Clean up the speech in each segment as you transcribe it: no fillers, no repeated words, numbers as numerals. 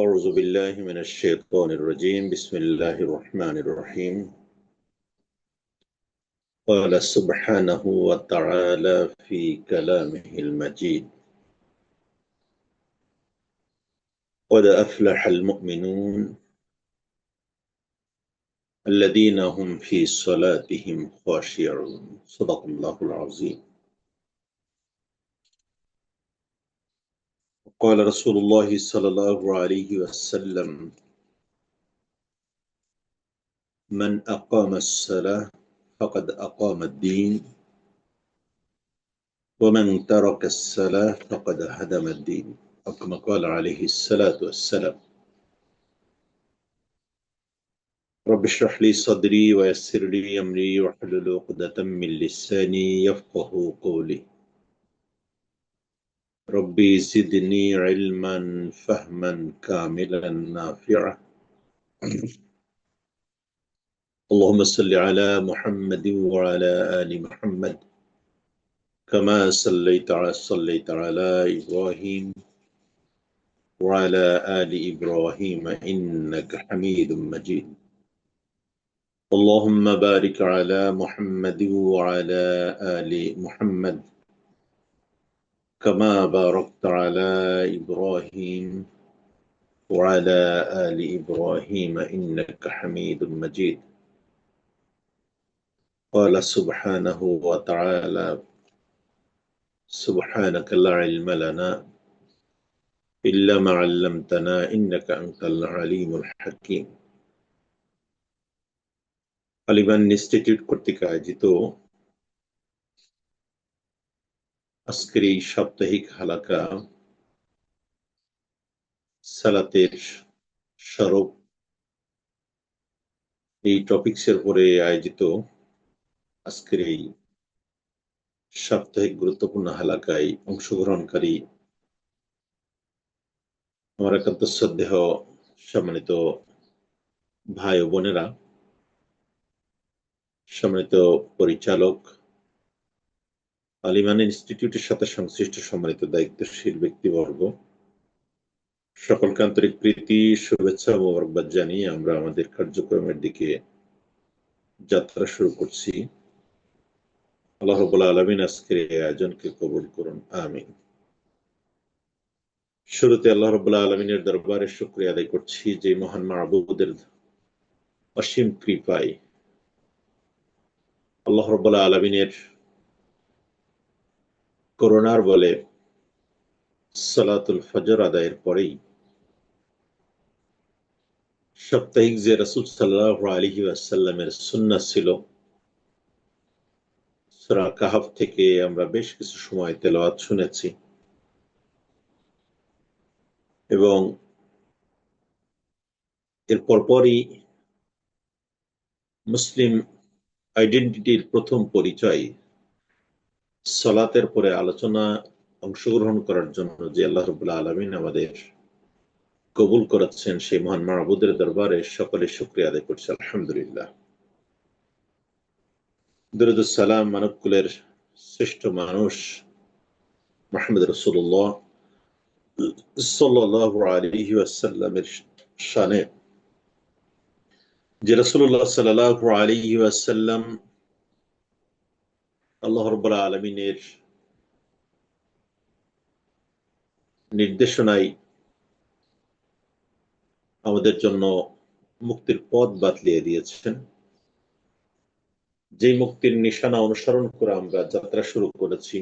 أعوذ بالله من الشيطان الرجيم بسم الله الرحمن الرحيم قال سبحانه وتعالى في كلامه المجيد قد أفلح المؤمنون الذين هم في صلاتهم خاشعون صدق الله العظيم. قال رسول الله صلى الله عليه وسلم من أقام الصلاة فقد أقام الدين ومن ترك الصلاة فقد هدم الدين أو كما قال عليه الصلاة والسلام. رب اشرح لي صدري ويسر لي أمري واحلل عقدة من لساني يفقه قولي. ربي زدني علما فهما كاملا نافعا. اللهم صل على محمد وعلى آل محمد كما صليت على إبراهيم وعلى آل إبراهيم إنك حميد مجيد. اللهم بارك على محمد وعلى آل محمد كما باركت على إبراهيم وعلى آل إبراهيم إنك حميد مجيد. قال سبحانه وتعالى سبحانك لا علم لنا إلا ما علمتنا إنك أنت العليم الحكيم. আলিমান institute কর্তৃক আয়োজিত আজকের এই সাপ্তাহিক হালাকা সালাতের স্বরূপ এই টপিকসের উপরে আয়োজিত আজকের এই সাপ্তাহিক গুরুত্বপূর্ণ হালাকায় অংশগ্রহণকারী আমার একান্ত শ্রদ্ধেয় সম্মানিত ভাই ও বোনেরা, সম্মানিত পরিচালক, আলিমান ইনস্টিটিউটের সাথে সংশ্লিষ্ট সম্মানিত দায়িত্বশীল ব্যক্তিবর্গ, সকলকে আন্তরিক প্রীতি, শুভেচ্ছা ও মোবারকবাদ জানিয়ে আমরা আমাদের কার্যক্রমের দিকে যাত্রা শুরু করছি। আল্লাহ রাব্বুল আলামিন আজকের এই আয়োজনকে কবুল করুন, আমিন। শুরুতে আল্লাহ রাব্বুল আলামিনের দরবারে শুকরিয়া আদায় করছি যে মহান মাবুদের অসীম কৃপায় আল্লাহ রাব্বুল আলামিনের করুণার বলে সালাতুল ফজর আদায়ের পরেই সাপ্তাহিক যে রাসূল সাল্লাল্লাহু আলাইহি ওয়াসাল্লামের সুন্নাহ ছিল সূরা কাহফ থেকে আমরা বেশ কিছু সময় তেলাওয়াত শুনেছি এবং এর পরপরই মুসলিম আইডেন্টিটির প্রথম পরিচয় সালাতের পরে আলোচনা অংশগ্রহণ করার জন্য যে আল্লাহ রাব্বুল আলামিন আমাদের কবুল করেছেন সেই মহান মাবুদের দরবারে সকলে শুকরিয়া আদায় করছে, আলহামদুলিল্লাহ। দরুদ ও সালাম মানবকুলের শ্রেষ্ঠ মানুষ মুহাম্মদ রাসূলুল্লাহ সাল্লাল্লাহু আলাইহি ওয়াসাল্লামের শানে, যে রাসূলুল্লাহ সাল্লাল্লাহু আলাইহি ওয়াসাল্লাম আল্লাহ রাব্বুল আলামিনের নির্দেশনায় আমাদের জন্য মুক্তির পথ বাতলিয়ে দিয়েছেন, যে মুক্তির নিশানা অনুসরণ করে আমরা যাত্রা শুরু করেছি,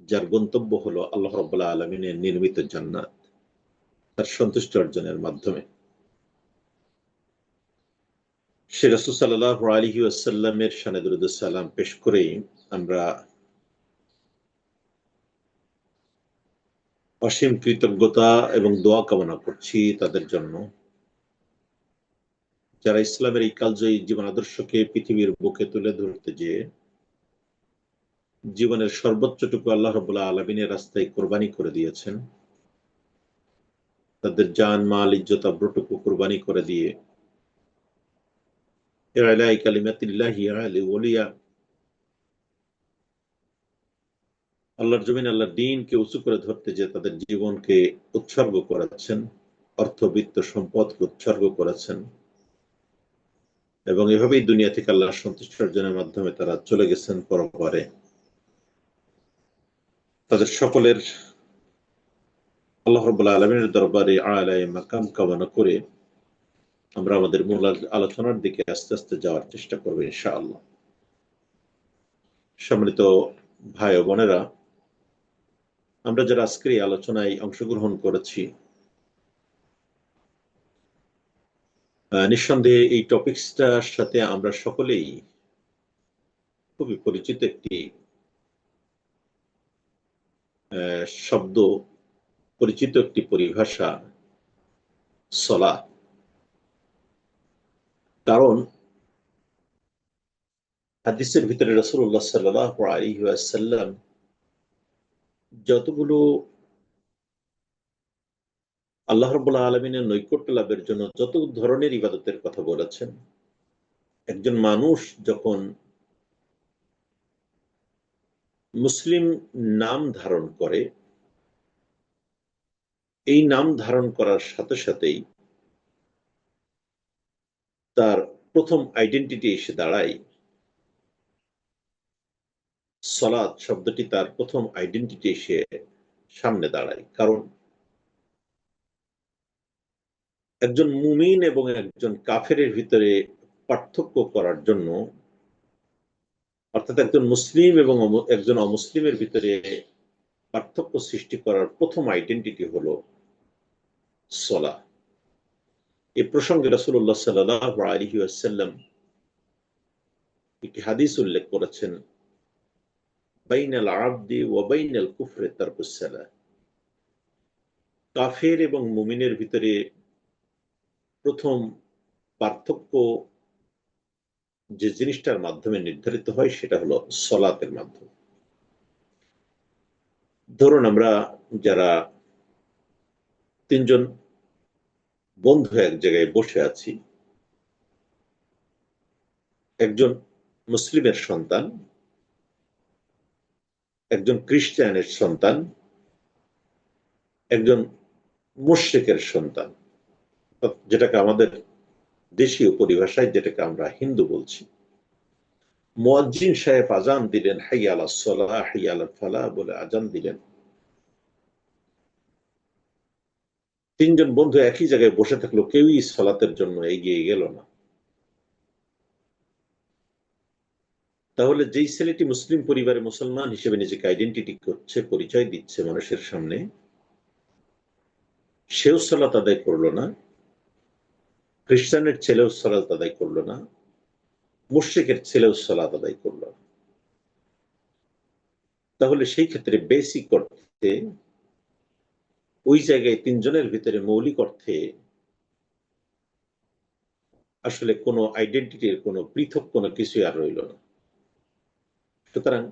যার গন্তব্য হলো আল্লাহ রাব্বুল আলামিনের নির্মিত জান্নাত, তার সন্তুষ্টি অর্জনের মাধ্যমে। সে রাসূল সাল্লাল্লাহু আলাইহি ওয়াসাল্লামের শানে দরুদ ও সালাম পেশ করেই আমরা অসীম কৃতজ্ঞতা এবং দোয়া কামনা করছি তাদের জন্য যারা ইসলামের এই কালজয়ী জীবন আদর্শকে পৃথিবীর বুকে তুলে ধরতে যেয়ে জীবনের সর্বোচ্চটুকু আল্লাহ রাব্বুল আলামিনের রাস্তায় কোরবানি করে দিয়েছেন, তাদের জান মাল ইজ্জত আব্রুটুকু কোরবানি করে দিয়ে ইলাই কালিমাতিল্লাহি আলি ওলিয়া আল্লাহর জমিন আল্লাহর দ্বীনকে উঁচু করে ধরতে যে তাদের জীবনকে উৎসর্গ করেছেন, অর্থবিত্ত সম্পদকে উৎসর্গ করেছেন এবং এভাবেই দুনিয়া থেকে আল্লাহর সন্তুষ্টি অর্জনের মাধ্যমে তারা চলে গেছেন পরপারে। তাদের সকলের আল্লাহ রাব্বুল আলামিনের দরবারে আলায়ে মাকাম কামনা করে আমরা আমাদের মূল আলোচনার দিকে আস্তে আস্তে যাওয়ার চেষ্টা করবো ইনশাআল্লাহ। সম্মানিত ভাই ও বোনেরা, আমরা যারা আজকের এই আলোচনায় অংশগ্রহণ করেছি, নিঃসন্দেহে এই টপিকসটার সাথে আমরা সকলেই খুবই পরিচিত একটি শব্দ, পরিচিত একটি পরিভাষা, সলাত। কারণ হাদিসের ভিতরে রাসূলুল্লাহ সাল্লাল্লাহু আলাইহি ওয়াসাল্লাম যতগুলো আল্লাহ রাব্বুল আলামিনের নৈকট্য লাভের জন্য যত ধরনের ইবাদতের কথা বলেছেন, একজন মানুষ যখন মুসলিম নাম ধারণ করে, এই নাম ধারণ করার সাথে সাথেই তার প্রথম আইডেন্টিটি এসে দাঁড়ায় সলাত শব্দটি, তার প্রথম আইডেন্টিটি এসে সামনে দাঁড়ায়। কারণ একজন মুমিন এবং একজন কাফেরের ভিতরে পার্থক্য করার জন্য, অর্থাৎ একজন মুসলিম এবং একজন অমুসলিমের ভিতরে পার্থক্য সৃষ্টি করার প্রথম আইডেন্টিটি হলো সলা। এই প্রসঙ্গে রাসূলুল্লাহ সাল্লাল্লাহু আলাইহি ওয়াসাল্লাম একটি হাদিস উল্লেখ করেছেন, বাইনাল আবদি ওয়া বাইনাল কুফরি তারকুস সালাহ। কাফের এবং মুমিনের ভিতরে প্রথম পার্থক্য যে জিনিসটার মাধ্যমে নির্ধারিত হয় সেটা হলো সলাতের মাধ্যমে। ধরুন আমরা যারা তিনজন বন্ধু এক জায়গায় বসে আছি, একজন মুসলিমের সন্তান, একজন খ্রিস্টানের সন্তান, একজন মুশরিকের সন্তান, যেটাকে আমাদের দেশীয় পরিভাষায় যেটাকে আমরা হিন্দু বলছি। মুয়াজ্জিন সাহেব আজান দিলেন, হাইয়া আলাস সালাহ হাইয়া আলাল ফালাহ বলে আজান দিলেন। তিনজন বন্ধু একই জায়গায় বসে থাকলো, কেউই সালাতের জন্য এগিয়ে গেল না। তাহলে যেই ছেলেটি মুসলিম পরিবারে মুসলমান হিসেবে নিজেকে আইডেন্টিটি করছে, পরিচয় দিচ্ছে মানুষের সামনে, সেও সালাত আদায় করলো না, খ্রিস্টানের ছেলেও সালাত আদায় করলো না, মুশরিকের ছেলেও সালাত আদায় করলো না। তাহলে সেই ক্ষেত্রে বেসিক অর্থে ওই জায়গায় তিনজনের ভিতরে মৌলিক অর্থে আসলে কোনো আইডেন্টিটির কোনো পৃথক কোনো কিছুই আর রইল না। সুতরাং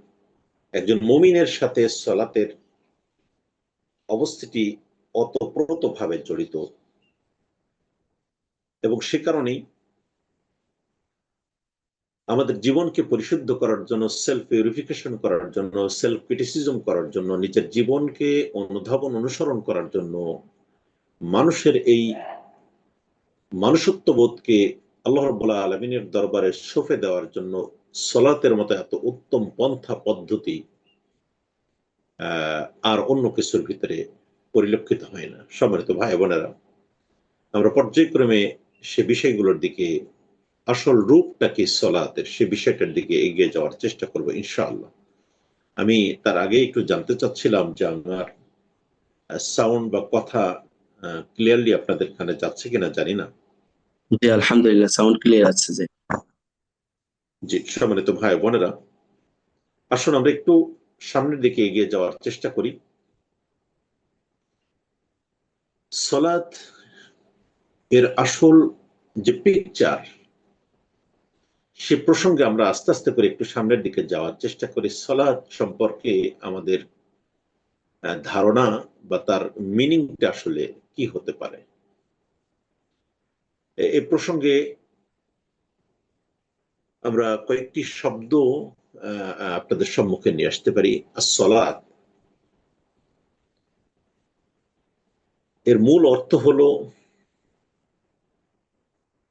একজন মুমিনের সাথে সালাতের অবস্থাটি অতপ্রতভাবে জড়িত, এবং সে কারণেই আমাদের জীবনকে পরিশুদ্ধ করার জন্য, সেলফ পিউরিফিকেশন করার জন্য, সেলফ ক্রিটিসিজম করার জন্য, নিজের জীবনকে অনুধাবন অনুসরণ করার জন্য, মানুষের এই মানুষত্ববোধকে আল্লাহ রাব্বুল আলামিনের দরবারে সঁপে দেওয়ার জন্য সলাতের মতো এত উত্তম পন্থা পদ্ধতি আর অন্য কিছুর ভিতরে পরিলক্ষিত হয় না। সম্মানিত ভাই বোনেরা, আমরা পর্যায়ক্রমে সে বিষয়গুলোর দিকে, আসল রূপটা কি সলাতের, সে বিষয়টার দিকে এগিয়ে যাওয়ার চেষ্টা করবো ইনশাআল্লাহ। আমি তার আগে একটু জানতে চাচ্ছিলাম যে আমার সাউন্ড বা কথা ক্লিয়ারলি আপনাদের কানে যাচ্ছে কিনা জানি না। জি, আলহামদুলিল্লাহ, সাউন্ড ক্লিয়ার আছে। যে জি, সম্মানিত ভাই বোনেরা, আসুন আমরা একটু সামনের দিকে এগিয়ে যাওয়ার চেষ্টা করি। সলাত এর আসল যে পিকচার, সে প্রসঙ্গে আমরা আস্তে আস্তে করে একটু সামনের দিকে যাওয়ার চেষ্টা করি। সলাত সম্পর্কে আমাদের ধারণা বা তার মিনিংটা আসলে কি হতে পারে, এ প্রসঙ্গে আমরা কয়েকটি শব্দ আপনাদের সম্মুখে নিয়ে আসতে পারি। আসসালাত, এর মূল অর্থ হলো,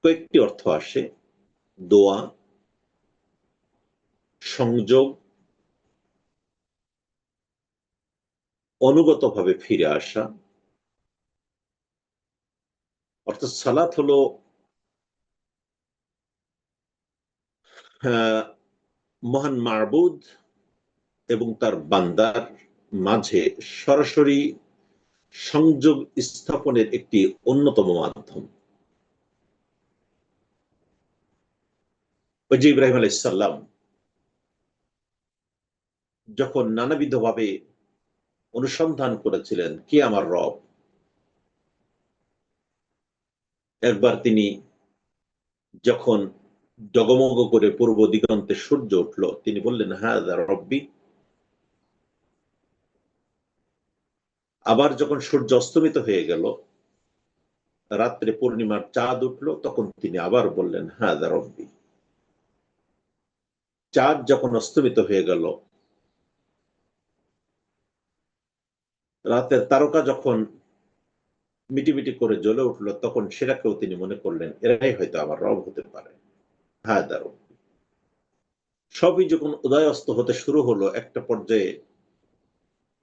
কয়েকটি অর্থ আসে: দোয়া, সংযোগ, অনুগতভাবে ফিরে আসা। অর্থাৎ সালাত হলো মহান মাবুদ এবং তার বান্দার মাঝে সরাসরি সংযোগ স্থাপনের একটি অন্যতম মাধ্যম। ওই যে ইব্রাহিম আলাইসাল্লাম যখন নানাবিধভাবে অনুসন্ধান করেছিলেন কে আমার রব, একবার তিনি যখন জগমগ করে পূর্ব দিগন্তে সূর্য উঠল, তিনি বললেন, হ্যাঁ রব্বি। আবার যখন সূর্য অস্তমিত হয়ে গেল, রাত্রে পূর্ণিমার চাঁদ উঠল, তখন তিনি আবার বললেন, হ্যাঁ রব্বি। চাঁদ যখন অস্তমিত হয়ে গেল, রাতের তারকা যখন মিটিমিটি করে জ্বলে উঠলো, তখন সেটাকেও তিনি মনে করলেন এরাই হয়তো আমার রব হতে পারে, হ্যাঁ রব। সবই যখন উদয় অস্ত হতে শুরু হলো, একটা পর্যায়ে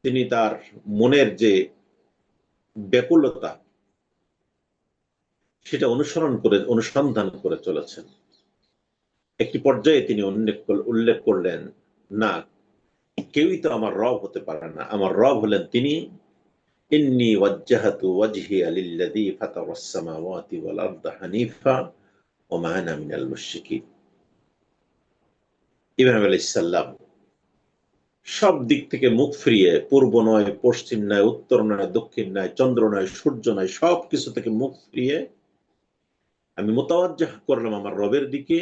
তিনি তার মনের যে ব্যাকুলতা, সেটা অনুসন্ধান করে চলেছেন। একটি পর্যায়ে তিনি উল্লেখ করলেন, না, কেউই তো আমার রব হতে পারে না, আমার রব হলেন তিনি। ইন্নী ওয়াজ্জাহাতু ওয়াজহিয়া লিল্লাযী ফাতারাস সামাওয়াতি ওয়াল আরদা হানিফা ওয়া মা আনা মিনাল মুশরিকিন। ইব্রাহিম আলাইহিস সালাম সব দিক থেকে মুখ ফিরিয়ে, পূর্ব নয়, পশ্চিম নয়, উত্তর নয়, দক্ষিণ নয়, চন্দ্র নয়, সূর্য নয়, সবকিছু থেকে মুখ ফিরিয়ে আমি মুতাওয়াজ্জাহ করলাম আমার রবের দিকে,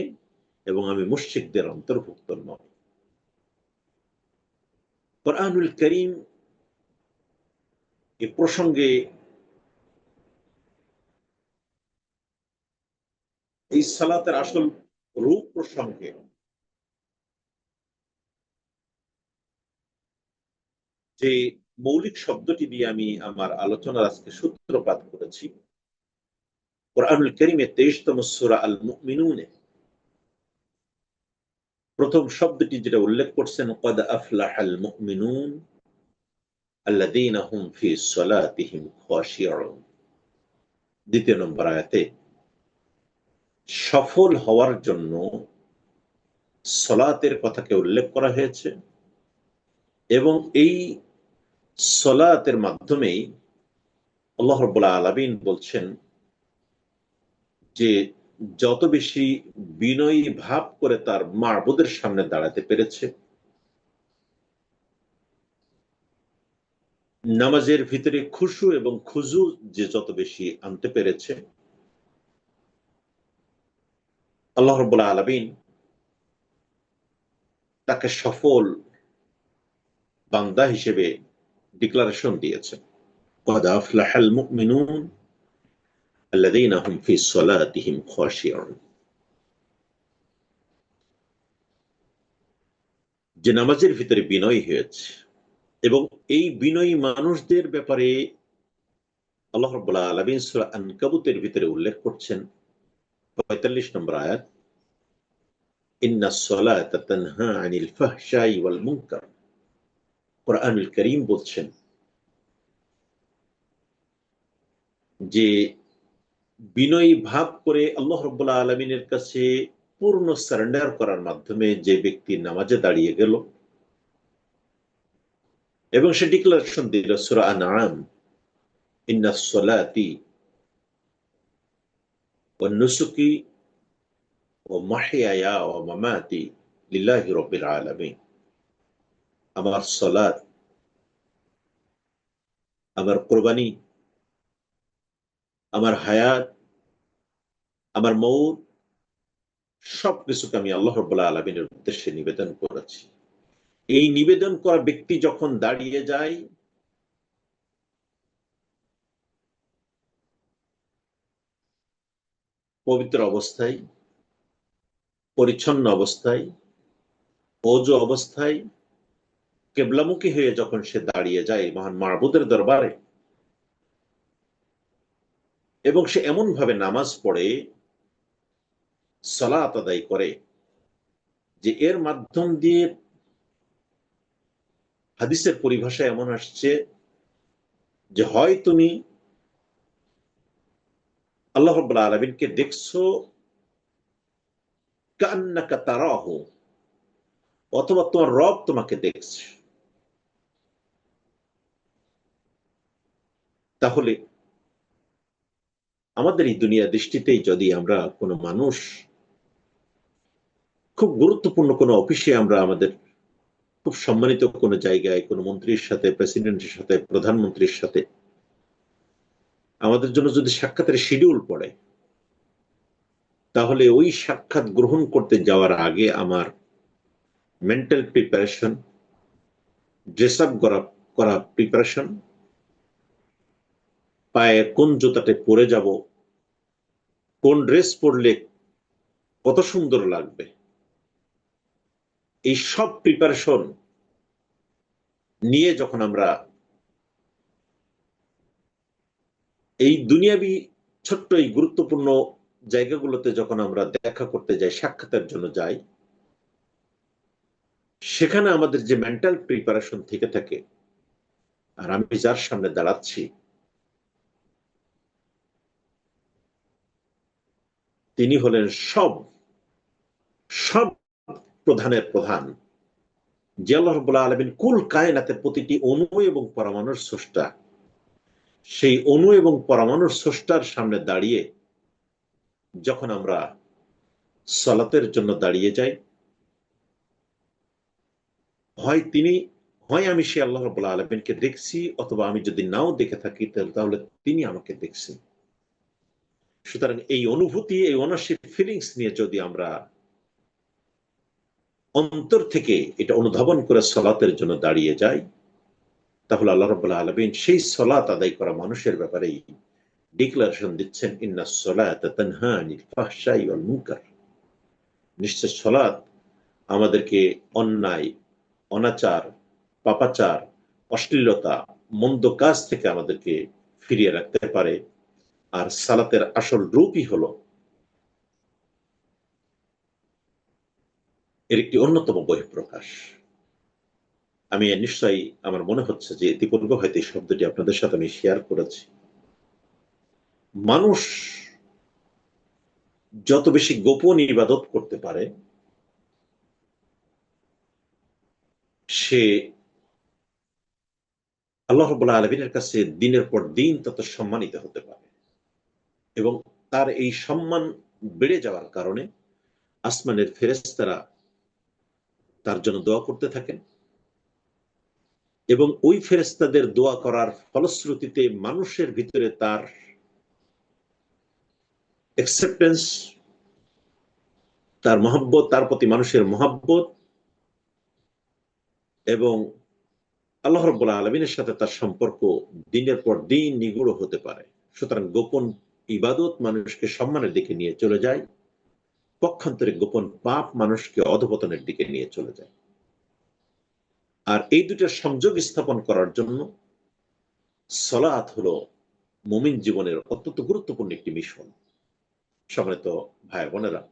এবং আমি মুশরিকদের অন্তর্ভুক্ত নই। কোরআনুল কারীম এ প্রসঙ্গে এই সালাতের আসল রূপ প্রসঙ্গে যে মৌলিক শব্দটি দিয়ে আমি আমার আলোচনার আজকে সূত্রপাত করেছি, কোরআনুল কারীমের 23তম সূরা আল মুমিনুনে প্রথম শব্দটি যেটা উল্লেখ করছেন, ক্বাদ আফলাহাল মুমিনুন আল্লাযীনা হুম ফি সলাতিহিম খাশিউন। দ্বিতীয় নম্বর আয়াতে সফল হওয়ার জন্য সলাতের কথাকে উল্লেখ করা হয়েছে, এবং এই সলাতের মাধ্যমেই আল্লাহ রাব্বুল আলামিন বলছেন যে যত বেশি বিনয়ী ভাব করে তার মাবুদের সামনে দাঁড়াতে পেরেছে, নামাজের ভিতরে খুশু এবং খুজু যে যত বেশি আনতে পেরেছে, আল্লাহ রাব্বুল আলামিন তাকে সফল বান্দা হিসেবে ডিক্লারেশন দিয়েছেন। ক্বাদ আফলাহাল মুমিনুন আল্লাযীনা হুম ফি সলাতিহিম খাশিউন। যে নামাজের ভিতরে বিনয় হয়েছে, এবং এই বিনয়ী মানুষদের ব্যাপারে আল্লাহ রাব্বুল আলামিন সূরা আনকাবুতের ভিতরে উল্লেখ করছেন ৪৫ নম্বর আয়াত, ইন্নাস সালাতা তানহা আনিল ফাহশাই ওয়াল মুনকার। কোরআনুল কারীম বলছেন যে বিনয়ী ভাব করে আল্লাহ রাব্বুল আলামিনের কাছে পূর্ণ সারেন্ডার করার মাধ্যমে যে ব্যক্তি নামাজে দাঁড়িয়ে গেল এবং সে ডিক্লারেশন দিল সূরা আনআম, ইন্নাস সালাতি ওয়ান নুসুকি ওয়া মাহইয়ায়া ওয়া মামাতি লিল্লাহি রাব্বিল আলামিন। আমার সালাত, আমার কুরবানি, আমার হায়াত, আমার মউত, সবকিছুকে আমি আল্লাহ রাব্বুল আলামিনের উদ্দেশ্যে নিবেদন করেছি। এই নিবেদন করা ব্যক্তি যখন দাঁড়িয়ে যায়, পবিত্র অবস্থায়, পরিচ্ছন্ন অবস্থায়, ওযু অবস্থায়, কেবলামুখী হয়ে যখন সে দাঁড়িয়ে যায় মহান মাবুদের দরবারে, এবং সে এমন ভাবে নামাজ পড়ে, সালাত আদায় করে, যে এর মাধ্যম দিয়ে হাদিসের পরিভাষা এমন আসছে যে হয় তুমি আল্লাহ রাব্বুল আলামিনকে দেখছো কান্নাকা তারাহু, অথবা তোমার রব তোমাকে দেখছে। তাহলে আমাদের এই দুনিয়া দৃষ্টিতেই যদি আমরা কোনো মানুষ, খুব গুরুত্বপূর্ণ কোনো অফিসে আমরা আমাদের খুব সম্মানিত কোনো জায়গায় কোনো মন্ত্রীর সাথে, প্রেসিডেন্টের সাথে, প্রধানমন্ত্রীর সাথে আমাদের জন্য যদি সাক্ষাতের শিডিউল পড়ে, তাহলে ওই সাক্ষাৎ গ্রহণ করতে যাওয়ার আগে আমার মেন্টাল প্রিপারেশন, ড্রেস আপ করা প্রিপারেশন, পায়ে কোন জুতাতে পরে যাব, কোন ড্রেস পরলে কত সুন্দর লাগবে, এই সব প্রিপারেশন নিয়ে যখন আমরা এই দুনিয়াবি ছোট্ট এই গুরুত্বপূর্ণ জায়গাগুলোতে যখন আমরা দেখা করতে যাই, সাক্ষাতের জন্য যাই, সেখানে আমাদের যে মেন্টাল প্রিপারেশন থেকে থাকে, আর আমি যার সামনে দাঁড়াচ্ছি তিনি হলেন সব সব প্রধানের প্রধান, যে আল্লাহ রাব্বুল আলামিন কুল কায়নাতের প্রতিটি অণু এবং পরমাণুর স্রষ্টা। সেই অণু এবং পরমাণুর স্রষ্টার সামনে দাঁড়িয়ে যখন আমরা সালাতের জন্য দাঁড়িয়ে যাই, হয় আমি সে আল্লাহ রাব্বুল আলামিনকে দেখছি, অথবা আমি যদি নাও দেখে থাকি তাহলে তিনি আমাকে দেখছেন। সুতরাং এই অনুভূতি, এই ওনারশিপ ফিলিংস নিয়ে যদি আমরা অন্তর থেকে এটা অনুধাবন করে সালাতের জন্য দাঁড়িয়ে যাই, তাহলে আল্লাহ রাব্বুল আলামিন সেই সালাত আদায় করা মানুষের ব্যাপারেই ডিক্লারেশন দিচ্ছেন, ইন্নাস সালাতা তানহা আনিল ফাহশাই ওয়াল মুনকার। নিশ্চয় সালাত আমাদেরকে অন্যায়, অনাচার, পাপাচার, অশ্লীলতা, মন্দ কাজ থেকে আমাদেরকে ফিরিয়ে রাখতে পারে। আর সালাতের আসল রূপই হলো এর একটি অন্যতম বহিঃপ্রকাশ। আমি নিশ্চয়ই, আমার মনে হচ্ছে যে ইতিপূর্বে হয়তো এই শব্দটি আপনাদের সাথে আমি শেয়ার করেছি। মানুষ যত বেশি গোপন ইবাদত করতে পারে, সে আল্লাহ রাব্বুল আলামিনের কাছে দিনের পর দিন তত সম্মানিত হতে পারে। এবং তার এই সম্মান বেড়ে যাওয়ার কারণে আসমানের ফেরেশতারা তার জন্য দোয়া করতে থাকেন, এবং ওই ফেরেশতাদের দোয়া করার ফলশ্রুতিতে মানুষের ভিতরে তার অ্যাকসেপ্টেন্স, তার মহব্বত, তার প্রতি মানুষের মহব্বত, এবং আল্লাহ রাব্বুল আলামিনের সাথে তার সম্পর্ক দিনের পর দিন নিগুড় হতে পারে। সুতরাং গোপন ইবাদত মানুষকে সম্মানের দিকে নিয়ে চলে যায়, পক্ষান্তরে গোপন পাপ মানুষকে অধপতনের দিকে নিয়ে চলে যায়। আর এই দুটার সংযোগ স্থাপন করার জন্য সালাত হলো মুমিন জীবনের অত্যন্ত গুরুত্বপূর্ণ একটি মিশন। সম্মানিত ভাই বোনেরা,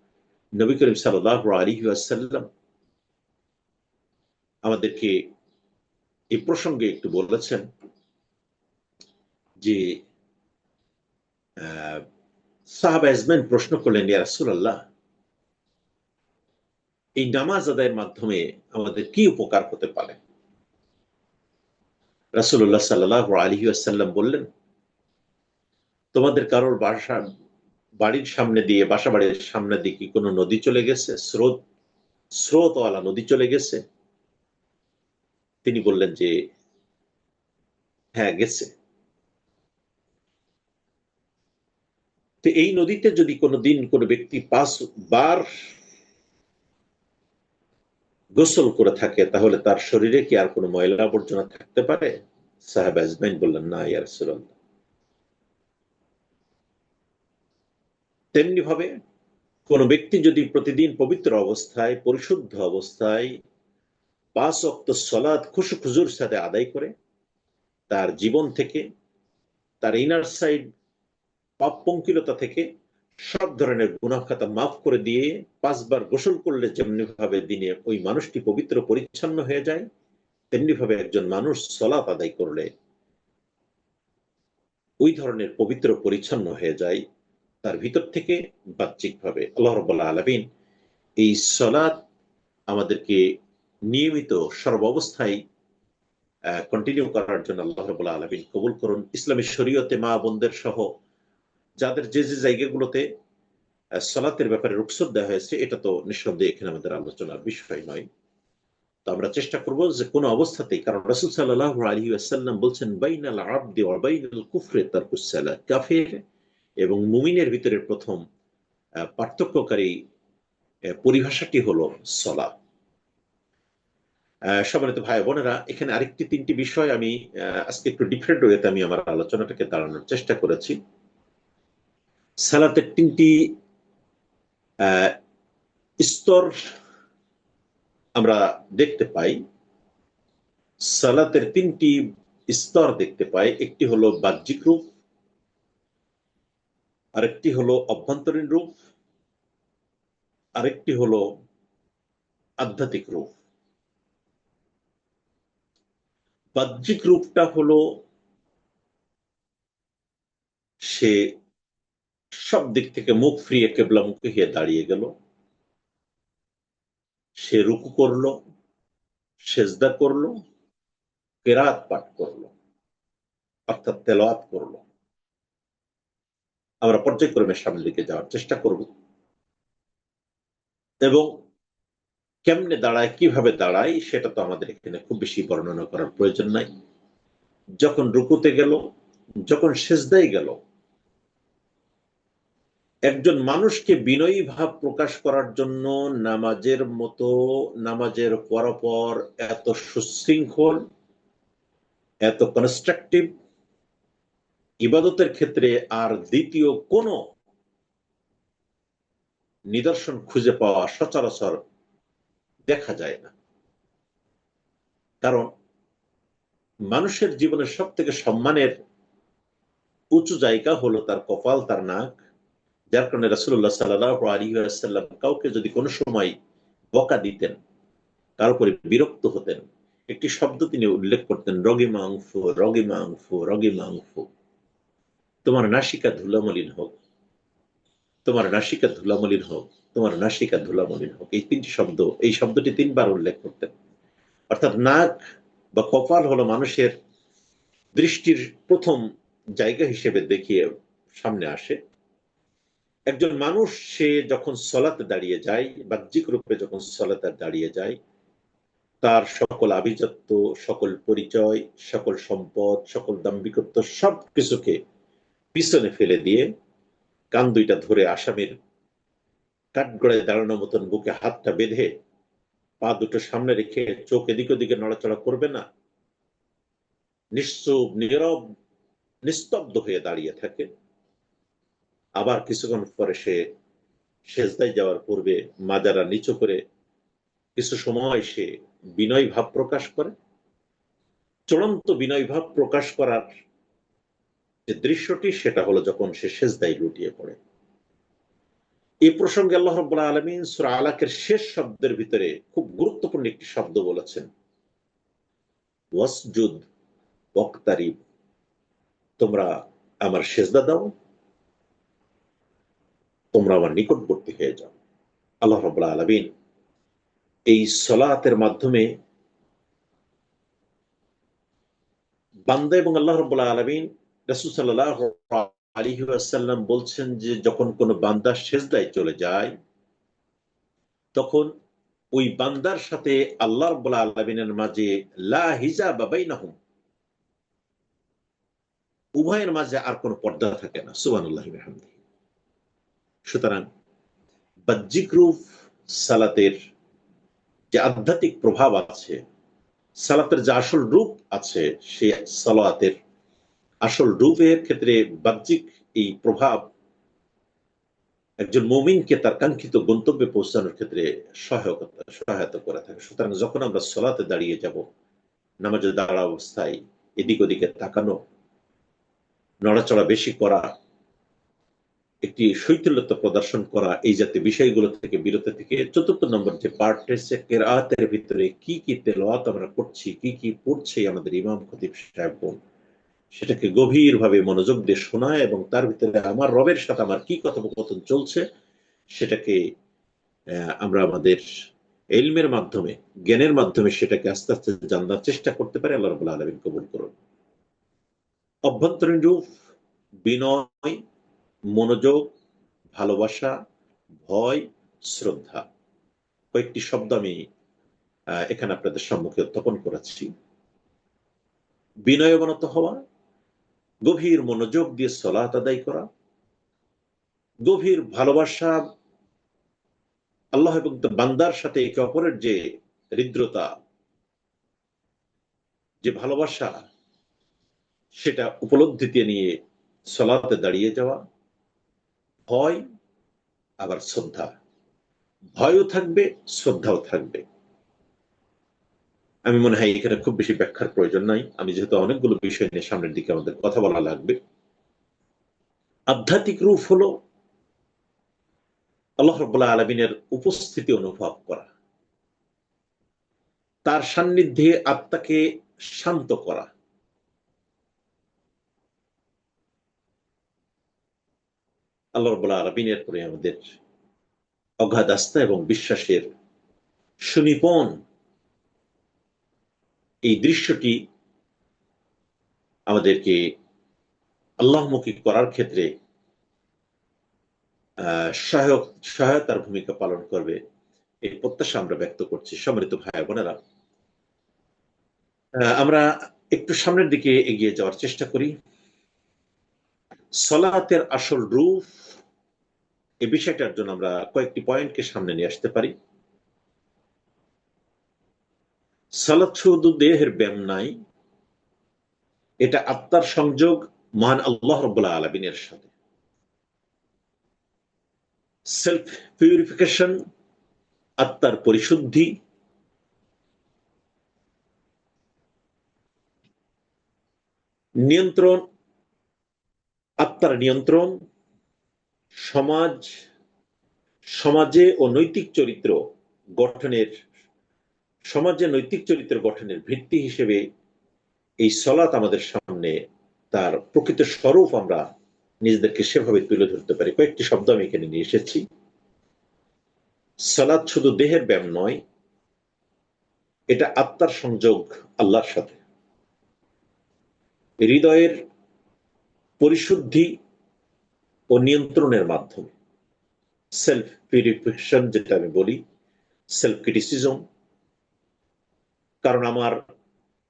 নবী করিম সাল্লাল্লাহু আলাইহি ওয়াসাল্লাম আমাদেরকে এই প্রসঙ্গে একটু বলেছেন যে সাহাবা আজমাইন প্রশ্ন করলেন, ইয়া রাসূলুল্লাহ, এই নামাজ আদায়ের মাধ্যমে আমাদের কি উপকার হতে পারে? রাসূলুল্লাহ সাল্লাল্লাহু আলাইহি ওয়াসাল্লাম বললেন, তোমাদের কারোর বাড়ির সামনে দিয়ে, বাসা বাড়ির সামনে দিয়ে কি কোনো নদী চলে গেছে, স্রোতওয়ালা নদী চলে গেছে? তিনি বললেন যে হ্যাঁ, গেছে। তো এই নদীতে যদি কোনোদিন কোনো ব্যক্তি 5 বার গোসল করে থাকে, তাহলে তার শরীরে কি আর কোনো ময়লা আবর্জনা থাকতে পারে? সাহাবা আজমাইন বললেন, না ইয়া রাসূলুল্লাহ। তেমনি ভাবে কোন ব্যক্তি যদি প্রতিদিন পবিত্র অবস্থায়, পরিশুদ্ধ অবস্থায় 5 ওয়াক্ত সালাত খুশু খুজুর সাথে আদায় করে, তার জীবন থেকে, তার ইনার সাইড পাপ পঙ্কিলতা থেকে, সব ধরনের গুনাহ খাতা মাফ করে দিয়ে 5 বার গোসল করলে যেমনি ভাবে দিনে ওই মানুষটি পবিত্র পরিচ্ছন্ন হয়ে যায়, তেমনি ভাবে একজন মানুষ সালাত আদায় করলে ওই ধরনের পবিত্র পরিচ্ছন্ন হয়ে যায় তার ভিতর থেকে বাহ্যিকভাবে। আল্লাহ রাব্বুল আলামিন এই সালাত আমাদেরকে নিয়মিত সর্বাবস্থায় কন্টিনিউ করার জন্য আল্লাহ রাব্বুল আলামিন কবুল করুন। ইসলামী শরীয়তে মা বোনদের সহ যাদের যে যে জায়গাগুলোতে সালাতের ব্যাপারে রুখসত দেওয়া হয়েছে, এটা তো নিঃসন্দেহে এখানে আমাদের আলোচনার বিষয় নয়। তো আমরা চেষ্টা করব যে কোনো অবস্থাতেই, কারণ রাসূল সাল্লাল্লাহু আলাইহি ওয়াসাল্লাম বলছেন বাইনাল আবদি ওয়া বাইনাল কুফরি তারকুস সালাত, কাফের এবং মুমিনের ভিতরে প্রথম পার্থক্যকারী পরিভাষাটি হলো সালাত। সম্মানিত ভাই বোনেরা, এখানে আরেকটি 3টি বিষয় আমি আজকে একটু ডিফারেন্ট ওয়েতে আমি আমার আলোচনাটাকে দাঁড়ানোর চেষ্টা করেছি। সালাতের 3টি স্তর আমরা দেখতে পাই, সালাতের 3টি স্তর দেখতে পাই। একটি হলো বাহ্যিক রূপ, আরেকটি হলো অভ্যন্তরীণ রূপ, আরেকটি হলো আধ্যাত্মিক রূপ। বাহ্যিক রূপটা হলো সে সব দিক থেকে মুখ ফিরিয়ে কেবলামুখী হয়ে দাঁড়িয়ে গেল, সে রুকু করলো, সেজদা করলো, কেরাত পাঠ করলো, অর্থাৎ তেলাওয়াত করলো। আমরা পর্যায়ক্রমে সামনের দিকে যাওয়ার চেষ্টা করব এবং কেমনে দাঁড়ায়, কিভাবে দাঁড়ায়, সেটা তো আমাদের এখানে খুব বেশি বর্ণনা করার প্রয়োজন নাই। যখন রুকুতে গেল, যখন সেজদায় গেল, একজন মানুষকে বিনয়ী ভাব প্রকাশ করার জন্য নামাজের মতো, নামাজের পরপর এত সুশৃঙ্খল, এত কনস্ট্রাকটিভ ইবাদতের ক্ষেত্রে আর দ্বিতীয় কোনো নিদর্শন খুঁজে পাওয়া সচরাচর দেখা যায় না। কারণ মানুষের জীবনের সব থেকে সম্মানের উঁচু জায়গা হলো তার কপাল, তার নাক। যার কারণে রাসূলুল্লাহ সাল্লাল্লাহু আলাইহি ওয়াসাল্লাম কাউকে যদি কোনো সময় বকা দিতেন, কার উপরে বিরক্ত হতেন, একটি শব্দ তিনি উল্লেখ করতেন, রগিমাংফু রগিমাংফু রগিমাংফু, তোমার নাসিকা ধুলামলিন হোক, তোমার নাসিকা ধুলামলিন হোক, তোমার নাসিকা ধুলামলিন হোক। এই 3টি শব্দ, এই শব্দটি 3বার উল্লেখ করতেন। অর্থাৎ নাক বা কপাল হলো মানুষের দৃষ্টির প্রথম জায়গা হিসেবে দেখিয়ে সামনে আসে। একজন মানুষ সে যখন সলাতে দাঁড়িয়ে যায়, বাহ্যিক রূপে যখন সলাতে দাঁড়িয়ে যায়, তার সকল আভিজাত্য, সকল পরিচয়, সকল সম্পদ, সকল দাম্ভিকত্ব সবকিছুকে পিছনে ফেলে দিয়ে কান দুইটা ধরে আসামির কাঠগড়ায় দাঁড়ানোর মতন বুকে হাতটা বেঁধে পা দুটো সামনে রেখে চোখ এদিক ওদিকে নড়াচড়া করবে না, নিশ্চুপ নীরব নিস্তব্ধ হয়ে দাঁড়িয়ে থাকে। আবার কিছুক্ষণ পরে সে সেজদায় যাওয়ার পূর্বে মাজারা নিচু করে কিছু সময় সে বিনয় ভাব প্রকাশ করে। চূড়ান্ত বিনয় ভাব প্রকাশ করার যে দৃশ্যটি, সেটা হলো যখন সে সেজদায় লুটিয়ে পড়ে। এই প্রসঙ্গে আল্লাহ রাব্বুল আলামিন সূরা আলাকের শেষ শব্দের ভিতরে খুব গুরুত্বপূর্ণ একটি শব্দ বলেছেন, ওয়াসজুদ ওয়াকতারিব, তোমরা আমার সেজদা দাও, তোমরা আমার নিকটবর্তী হয়ে যাও। আল্লাহ রাব্বুল আলামিন এই সালাতের মাধ্যমে বান্দা এবং আল্লাহ রাব্বুল আলামিন, রাসূল সাল্লাল্লাহু আলাইহি ওয়াসাল্লাম বলছেন যে যখন কোনো বান্দা সেজদায় চলে যায়, তখন ওই বান্দার সাথে আল্লাহ রাব্বুল আলামিনের মাঝে লা হিজাবা বাইনাহুম, উভয়ের মাঝে আর কোনো পর্দা থাকে না। সুবহানাল্লাহি ওয়া বিহামদিহি। সুতরাং বাহ্যিক রূপ সালাতের যে আধ্যাত্মিক প্রভাব আছে, সালাতের যে আসল রূপ আছে, সেই সালাতের আসল রূপের ক্ষেত্রে বাহ্যিক এই প্রভাব একজন মুমিনকে তার কাঙ্ক্ষিত গন্তব্যে পৌঁছানোর ক্ষেত্রে সহায়তা করে থাকে। সুতরাং যখন আমরা সালাতে দাঁড়িয়ে যাব, নামাজে দাঁড়া অবস্থায় এদিক ওদিকে তাকানো, নড়াচড়া বেশি করা, একটি শৈথিল্যতা প্রদর্শন করা, এই জাতীয় বিষয়গুলো থেকে বিরত থেকে ৪র্থ নম্বর যে পার্ট হচ্ছে কেরাতের ভিতরে কি কি তেলাওয়াত আমরা করছি, কি কি পড়ছে আমাদের ইমাম খতিব সাহেবগণ, সেটাকে গভীরভাবে মনোযোগ দিয়ে শোনা এবং তার ভিতরে আমার রবের সাথে আমার কি কথোপকথন চলছে সেটাকে আমরা আমাদের ইলমের মাধ্যমে, জ্ঞানের মাধ্যমে সেটাকে আস্তে আস্তে জানার চেষ্টা করতে পারি। আল্লাহ রাব্বুল আলামিন কবুল করুন। অভ্যন্তরীণ রূপ: বিনয়, মনোযোগ, ভালোবাসা, ভয়, শ্রদ্ধা। কয়েকটি শব্দ আমি এখানে আপনাদের সম্মুখে উত্থাপন করেছি। বিনয়বনত হওয়া, গভীর মনোযোগ দিয়ে সালাত আদায় করা, গভীর ভালোবাসা, আল্লাহ এবং বান্দার সাথে একে অপরের যে হৃদ্রতা, যে ভালোবাসা, সেটা উপলব্ধিতে নিয়ে সালাতে দাঁড়িয়ে যাওয়া। ভয়, আবার শ্রদ্ধা। ভয়ও থাকবে, শ্রদ্ধাও থাকবে। আমি মনে হয় এখানে খুব বেশি ব্যাখ্যার প্রয়োজন নাই, আমি যেহেতু অনেকগুলো বিষয় নিয়ে সামনের দিকে আমাদের কথা বলা লাগবে। আধ্যাত্মিক রূপ হলো আল্লাহ রাব্বুল আলামিনের উপস্থিতি অনুভব করা, তার সান্নিধ্যে আত্মাকে শান্ত করা। আল্লাহ রাব্বুল আলামিনের পরে আমাদের অগাধ আস্থা এবং বিশ্বাসের সুনিপন এই দৃশ্যটি আমাদেরকে আল্লাহমুখী করার ক্ষেত্রে সহায়তার ভূমিকা পালন করবে, এই প্রত্যাশা আমরা ব্যক্ত করছি। সম্মানিত ভাই বোনেরা, আমরা একটু সামনের দিকে এগিয়ে যাওয়ার চেষ্টা করি। সালাতের আসল রূপ, এই বিষয়টার জন্য আমরা কয়েকটি পয়েন্টকে সামনে নিয়ে আসতে পারি। সালাত শুধু দেহের ব্যায়াম নাই, এটা আত্মার সংযোগ মহান আল্লাহ রাব্বুল আলামিনের সাথে। সেলফ পিউরিফিকেশন, আত্মার পরিশুদ্ধি, নিয়ন্ত্রণ, আত্মার নিয়ন্ত্রণ, সমাজে ও নৈতিক চরিত্র গঠনের, সমাজে নৈতিক চরিত্র গঠনের ভিত্তি হিসেবে এই সালাত আমাদের সামনে তার প্রকৃত স্বরূপ আমরা নিজেদেরকে সেভাবে তুলে ধরতে পারি। কয়েকটি শব্দ আমি এখানে নিয়ে এসেছি। সালাত শুধু দেহের ব্যায়াম নয়, এটা আত্মার সংযোগ আল্লাহর সাথে। হৃদয়ের পরিশুদ্ধি ও নিয়ন্ত্রণের মাধ্যমে, সেলফ পিউরিফিকেশন যেটা আমি বলি, সেলফ ক্রিটিসিজম। কারণ আমার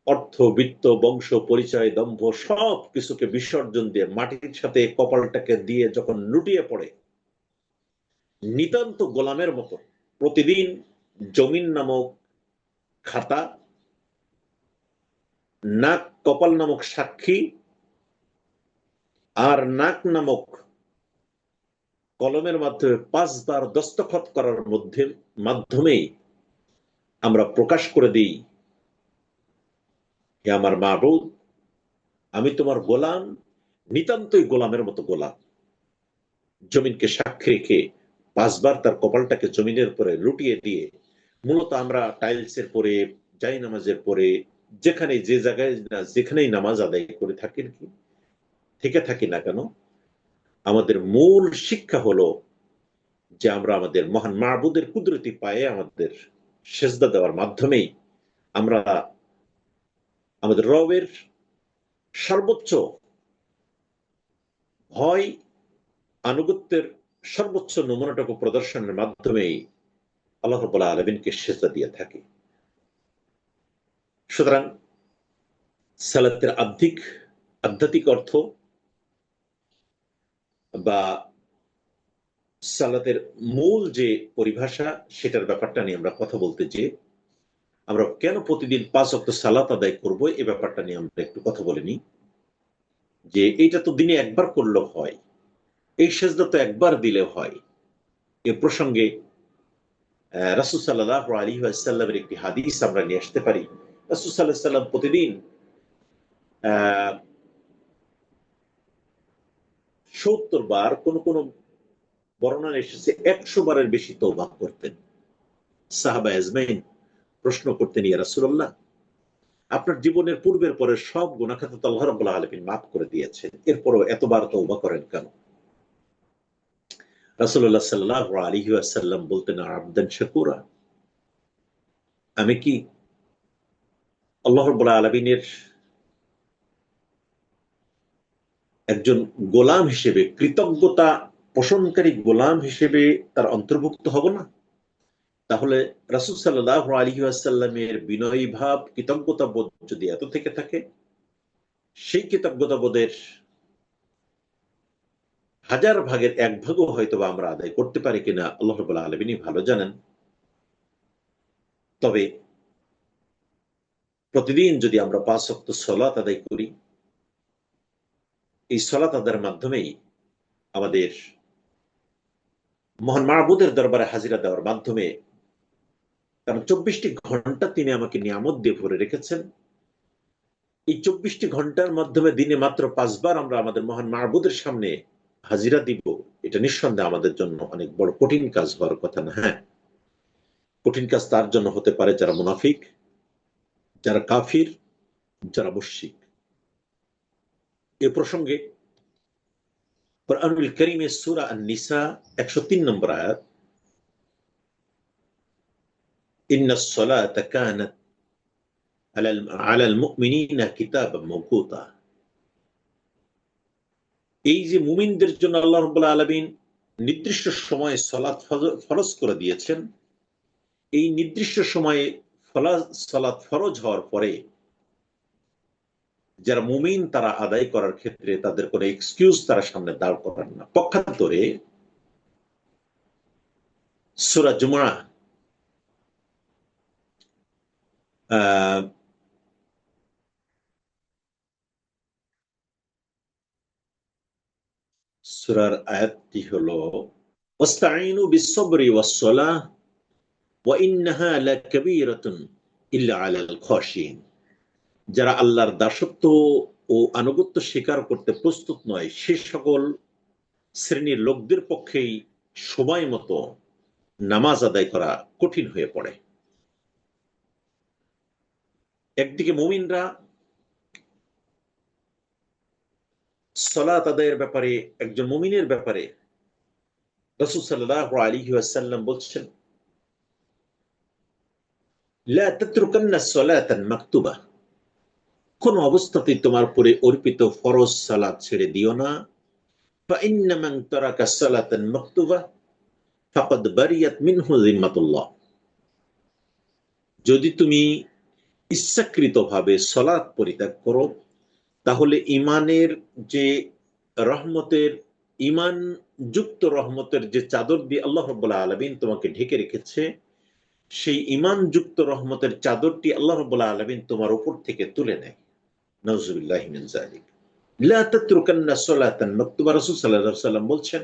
অর্থ, বৃত্ত, বংশ, পরিচয়, দম্ভ সব কিছুকে বিসর্জন দিয়ে মাটির সাথে কপালটাকে দিয়ে যখন লুটিয়ে পড়ে নিতান্ত গোলামের মতো প্রতিদিন জমিন নামক খাতা, নাক কপাল নামক সাক্ষী, আর নাক নামক কলমের মাধ্যমে 5 বার দস্তখত করার মাধ্যমেই আমরা প্রকাশ করে দিই, হে আমার মাবুদ, আমি তোমার গোলাম, নিতান্তই গোলামের মতো গোলাম। জমিনকে সাক্ষী রেখে 5 বার তার কপালটাকে জমিনের উপরে লুটিয়ে দিয়ে মূলত আমরা টাইলসের পরে, জাই নামাজের পরে, যেখানে যে জায়গায় যেখানেই নামাজ আদায় করে থাকি থেকে থাকি না কেন, আমাদের মূল শিক্ষা হলো যে আমরা আমাদের মহান মাবুদের কুদরতি পায়ে আমাদের সেজদা দেওয়ার মাধ্যমেই আমরা আমাদের রবের সর্বোচ্চ ভয়, আনুগত্যের সর্বোচ্চ নমুনাটুকু প্রদর্শনের মাধ্যমেই আল্লাহ রাব্বুল আলামিনকে সেজদা দিয়ে থাকি। সুতরাং সালাতের আধ্যাত্মিক অর্থ বা সালাতের মূল যে পরিভাষা, সেটার ব্যাপারটা নিয়ে আমরা কথা বলতে যে আমরা কেন প্রতিদিন 5 ওয়াক্ত সালাত আদায় করব, এই ব্যাপারটা নিয়ে আমরা একটু কথা বলে নিই। যে এইটা তো দিনে একবার করলেও হয়, এই সেজদা তো একবার দিলে হয়। এ প্রসঙ্গে রাসূল সাল্লাল্লাহু আলাইহি ওয়াসাল্লামের একটি হাদিস আমরা নিয়ে আসতে পারি। রাসূল সাল্লাল্লাহু আলাইহি ওয়াসাল্লাম প্রতিদিন 70 বার, কোন কোন বর্ণনা এসেছে 100 বারের বেশি তওবা করতেন। সাহাবা আজমাইন প্রশ্ন করতেন, ইয়া রাসূলুল্লাহ, আপনার জীবনের পূর্বের পরের সব গুনাহ খাতা তো আল্লাহ রাব্বুল আলামিন মাফ করে দিয়েছেন, এরপরও এতবার তওবা করেন কেন? রাসূলুল্লাহ সাল্লাল্লাহু আলাইহি ওয়াসাল্লাম বলতেন, আবদান শাকুরা, আমি কি আল্লাহ রাব্বুল আলামিনের একজন গোলাম হিসেবে, কৃতজ্ঞতা পোষণকারী গোলাম হিসেবে তার অন্তর্ভুক্ত হব না? তাহলে রাসূল সাল্লাল্লাহু আলাইহি ওয়াসাল্লামের বিনয়ী ভাব, কৃতজ্ঞতা বোধ যদি এত থেকে থাকে, সেই কৃতজ্ঞতা বোধের 1000 ভাগের 1 ভাগও হয়তো আমরা আদায় করতে পারি কিনা আল্লাহ রাব্বুল আলামিনই ভালো জানেন। তবে প্রতিদিন যদি আমরা 5 ওয়াক্ত সালাত আদায় করি, এই সালাত আদায়ের মাধ্যমেই আমাদের মহান মাবুদের দরবারে হাজিরা দেওয়ার মাধ্যমে, কারণ 24টি ঘন্টা তিনি আমাকে নিয়ামত দিয়ে ভরে রেখেছেন, এই 24টি ঘন্টার মাধ্যমে দিনে মাত্র 5 বার আমরা আমাদের মহান মাবুদের সামনে হাজিরা দিব, এটা নিঃসন্দেহে আমাদের জন্য অনেক বড় কঠিন কাজ হওয়ার কথা না। হ্যাঁ, কঠিন কাজ তার জন্য হতে পারে যারা মুনাফিক, যারা কাফির, যারা মুশরিক। এ প্রসঙ্গে কুরআনুল কারীমের সূরা আন-নিসা 103 নম্বর আয়াত, ইন্নাস সালাতা কানাত আলাল মুমিনিনা কিতাবাম মাওকুতা। এই যে মুমিনদের জন্য আল্লাহ রাব্বুল আলামিন নির্দিষ্ট সময়ে সালাত ফরজ করে দিয়েছেন, এই নির্দিষ্ট সময়ে সালাত ফরজ হওয়ার পরে যারা মুমিন তারা আদায় করার ক্ষেত্রে তাদের কোনো এক্সকিউজ তারা সামনে দাঁড় করান না। পক্ষান্তরে সূরা জুমআহ সূরার আয়াতটি হলো, ওয়াস্তাঈনু বিস-সাবরি ওয়াস-সালাহ ওয়া ইন্নাহা লাকাবীরাতুন ইল্লা আলাল খাশিন। যারা আল্লাহর দাসত্ব ও আনুগত্য স্বীকার করতে প্রস্তুত নয়, সে সকল শ্রেণীর লোকদের পক্ষেই সময় মতো নামাজ আদায় করা কঠিন হয়ে পড়ে। একদিকে মুমিনরা সালাত আদায়ের ব্যাপারে, একজন মুমিনের ব্যাপারে রাসূল সাল্লাল্লাহু আলাইহি ওয়াসাল্লাম বলছেন, লা তাতরুকান্না সালাতান মাকতুবা, কোন অবস্থাতেই তোমার উপরে অর্পিত ফরজ সালাত ছেড়ে দিও না। ফা ইন্না মান তারাকা সালাতান মাকতুবা ফাকাদ বারিয়াত মিনহু যিম্মাতুল্লাহ, যদি তুমি ইচ্ছাকৃতভাবে সালাত পরিত্যাগ করো, তাহলে ইমানের যে রহমতের, ইমান যুক্ত রহমতের যে চাদর দিয়ে আল্লাহ রাব্বুল আলামিন তোমাকে ঢেকে রেখেছে, সেই ইমান যুক্ত রহমতের চাদরটি আল্লাহ রাব্বুল আলামিন তোমার উপর থেকে তুলে নেয়। নাউযুবিল্লাহি মিন যালিক। লা তাতরুকান্না সালাতান মাকতুবা, রাসূল সাল্লাল্লাহু আলাইহি ওয়াসাল্লাম বলছেন,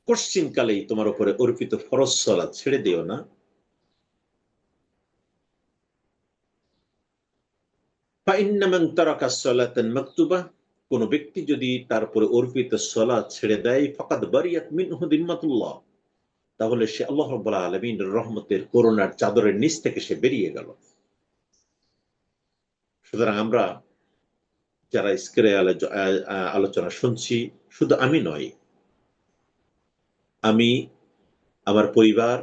কোশ্চিন কালেই তোমার উপরে অর্পিত ফরজ সালাত ছেড়ে দিও না। ফা ইন্না মান তারাকা সালাতান মাকতুবা, কোন ব্যক্তি যদি তার উপরে অর্পিত সালাত ছেড়ে দেয়, ফাকাদ বারিয়াত মিনহু যিম্মাতুল্লাহ, তাহলে সে আল্লাহ রাব্বুল আলামিনের রহমতের করুণার চাদরের নিচ থেকে সে বেরিয়ে গেল। সুতরাং আমরা যারা আজকের আলোচনা শুনছি, শুধু আমি নয়, আমি, আমার পরিবার,